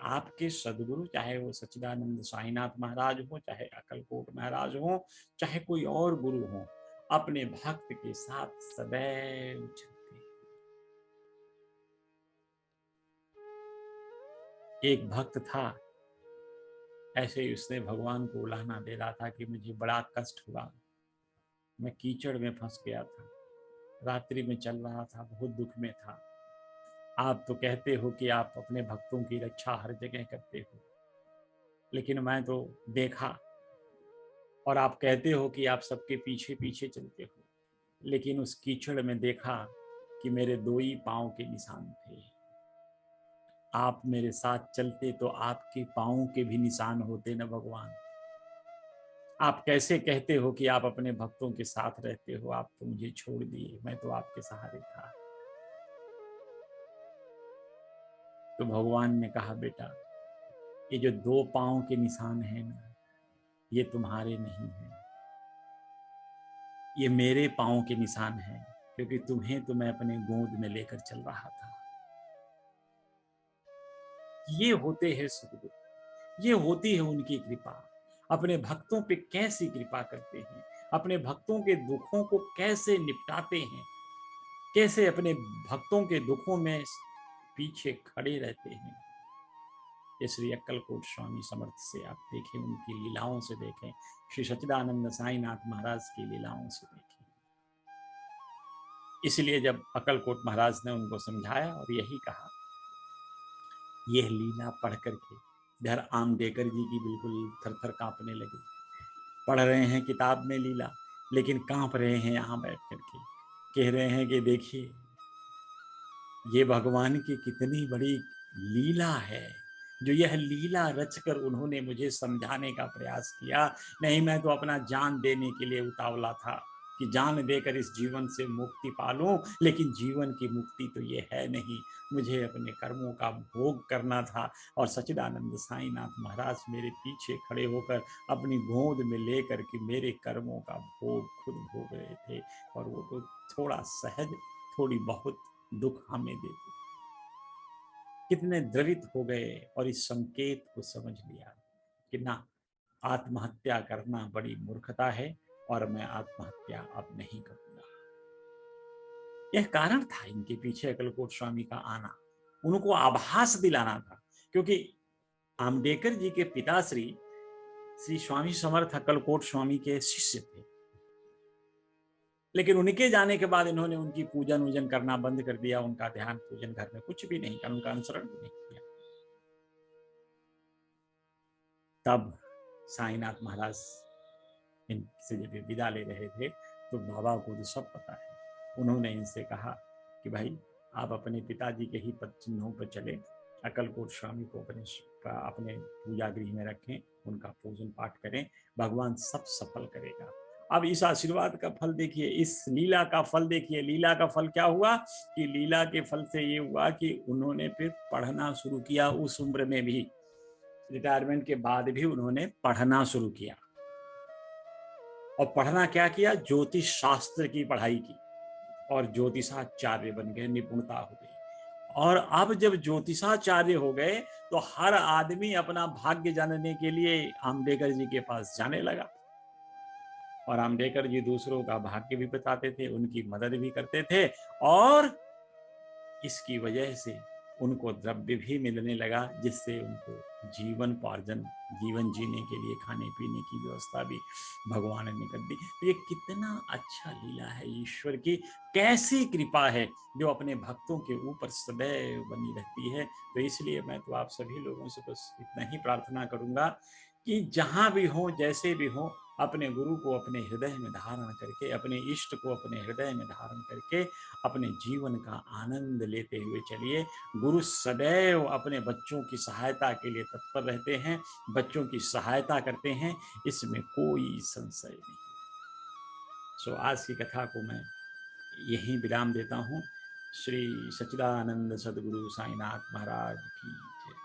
आपके सदगुरु, चाहे वो सच्चिदानंद साईनाथ महाराज हो, चाहे अक्कलकोट महाराज हो, चाहे कोई और गुरु हो, अपने भक्त के साथ सदैव चलते हैं। एक भक्त था, ऐसे ही उसने भगवान को उलाहना दे रहा था कि मुझे बड़ा कष्ट हुआ, मैं कीचड़ में फंस गया था, रात्रि में चल रहा था, बहुत दुख में था। आप तो कहते हो कि आप अपने भक्तों की रक्षा हर जगह करते हो, लेकिन मैं तो देखा, और आप कहते हो कि आप सबके पीछे पीछे चलते हो, लेकिन उस कीचड़ में देखा कि मेरे 2 ही पांव के निशान थे। आप मेरे साथ चलते तो आपके पांवों के भी निशान होते न भगवान। आप कैसे कहते हो कि आप अपने भक्तों के साथ रहते हो, आप तो मुझे छोड़ दिए, मैं तो आपके सहारे था। तो भगवान ने कहा, बेटा, ये जो 2 पांव के निशान हैं ना, ये तुम्हारे नहीं हैं, ये मेरे पांव के निशान हैं, क्योंकि तुम्हें तो मैं अपने गोद में लेकर चल रहा था। ये होते हैं सदगुरु, ये होती है उनकी कृपा। अपने भक्तों पे कैसी कृपा करते हैं, अपने भक्तों के दुखों को कैसे निपटाते हैं, कैसे अपने भक्तों के दुखों में पीछे खड़े रहते हैं। ये श्री अक्कलकोट स्वामी समर्थ से आप देखें, उनकी लीलाओं से देखें, श्री सच्चिदानंद साईनाथ महाराज की लीलाओं से देखें। इसलिए जब अक्कलकोट महाराज ने उनको समझाया और यही कहा, यह लीला पढ़ करके इधर आमडेकर जी की बिल्कुल थर-थर कांपने लगे। पढ़ रहे हैं किताब में लीला, लेकिन कांप रहे हैं यहाँ बैठ करके, कह रहे हैं कि देखिए ये भगवान की कितनी बड़ी लीला है, जो यह लीला रचकर उन्होंने मुझे समझाने का प्रयास किया। नहीं, मैं तो अपना जान देने के लिए उतावला था कि जान देकर इस जीवन से मुक्ति पालूं, लेकिन जीवन की मुक्ति तो ये है नहीं, मुझे अपने कर्मों का भोग करना था। और सच्चिदानंद साईनाथ महाराज मेरे पीछे खड़े होकर अपनी गोद में लेकर के मेरे कर्मों का भोग खुद भोग रहे थे, और वो तो थोड़ा सहज, थोड़ी बहुत दुख हमें देते। कितने द्रवित हो गए और इस संकेत को समझ लिया कि ना, आत्महत्या करना बड़ी मूर्खता है और मैं आत्महत्या अब नहीं करूंगा। यह कारण था इनके पीछे अक्कलकोट स्वामी का आना, उनको आभास दिलाना था, क्योंकि आमडेकर जी के पिताश्री श्री स्वामी समर्थ अक्कलकोट स्वामी के शिष्य थे, लेकिन उनके जाने के बाद इन्होंने उनकी पूजन वूजन करना बंद कर दिया, उनका ध्यान पूजन घर में कुछ भी नहीं किया, उनका अनुसरण भी नहीं किया। तब साईनाथ महाराज इनसे जब विदा ले रहे थे, तो बाबा को तो सब पता है, उन्होंने इनसे कहा कि भाई आप अपने पिताजी के ही पद चिन्हों पर चले, अक्कलकोट स्वामी को अपने पूजा गृह में रखें, उनका पूजन पाठ करें, भगवान सब सफल करेगा। अब इस आशीर्वाद का फल देखिए, इस लीला का फल देखिए। लीला का फल क्या हुआ कि लीला के फल से ये हुआ कि उन्होंने फिर पढ़ना शुरू किया, उस उम्र में भी, रिटायरमेंट के बाद भी उन्होंने पढ़ना शुरू किया। और पढ़ना क्या किया? ज्योतिष शास्त्र की पढ़ाई की, और ज्योतिषाचार्य बन गए, निपुणता हो गई। और अब जब ज्योतिषाचार्य हो गए तो हर आदमी अपना भाग्य जानने के लिए आम्बेडकर जी के पास जाने लगा, और आम्बेडकर जी दूसरों का भाग्य भी बताते थे, उनकी मदद भी करते थे, और इसकी वजह से उनको द्रव्य भी मिलने लगा, जिससे उनको जीवन पार्जन, जीवन जीने के लिए खाने पीने की व्यवस्था भी भगवान ने कर दी। तो ये कितना अच्छा लीला है ईश्वर की, कैसी कृपा है जो अपने भक्तों के ऊपर सदैव बनी रहती है। तो इसलिए मैं तो आप सभी लोगों से बस इतना ही प्रार्थना करूंगा कि जहां भी हो, जैसे भी हो, अपने गुरु को अपने हृदय में धारण करके, अपने इष्ट को अपने हृदय में धारण करके अपने जीवन का आनंद लेते हुए चलिए। गुरु सदैव अपने बच्चों की सहायता के लिए तत्पर रहते हैं, बच्चों की सहायता करते हैं, इसमें कोई संशय नहीं। सो आज की कथा को मैं यहीं विराम देता हूँ। श्री सच्चिदानंद सदगुरु साईनाथ महाराज की जय।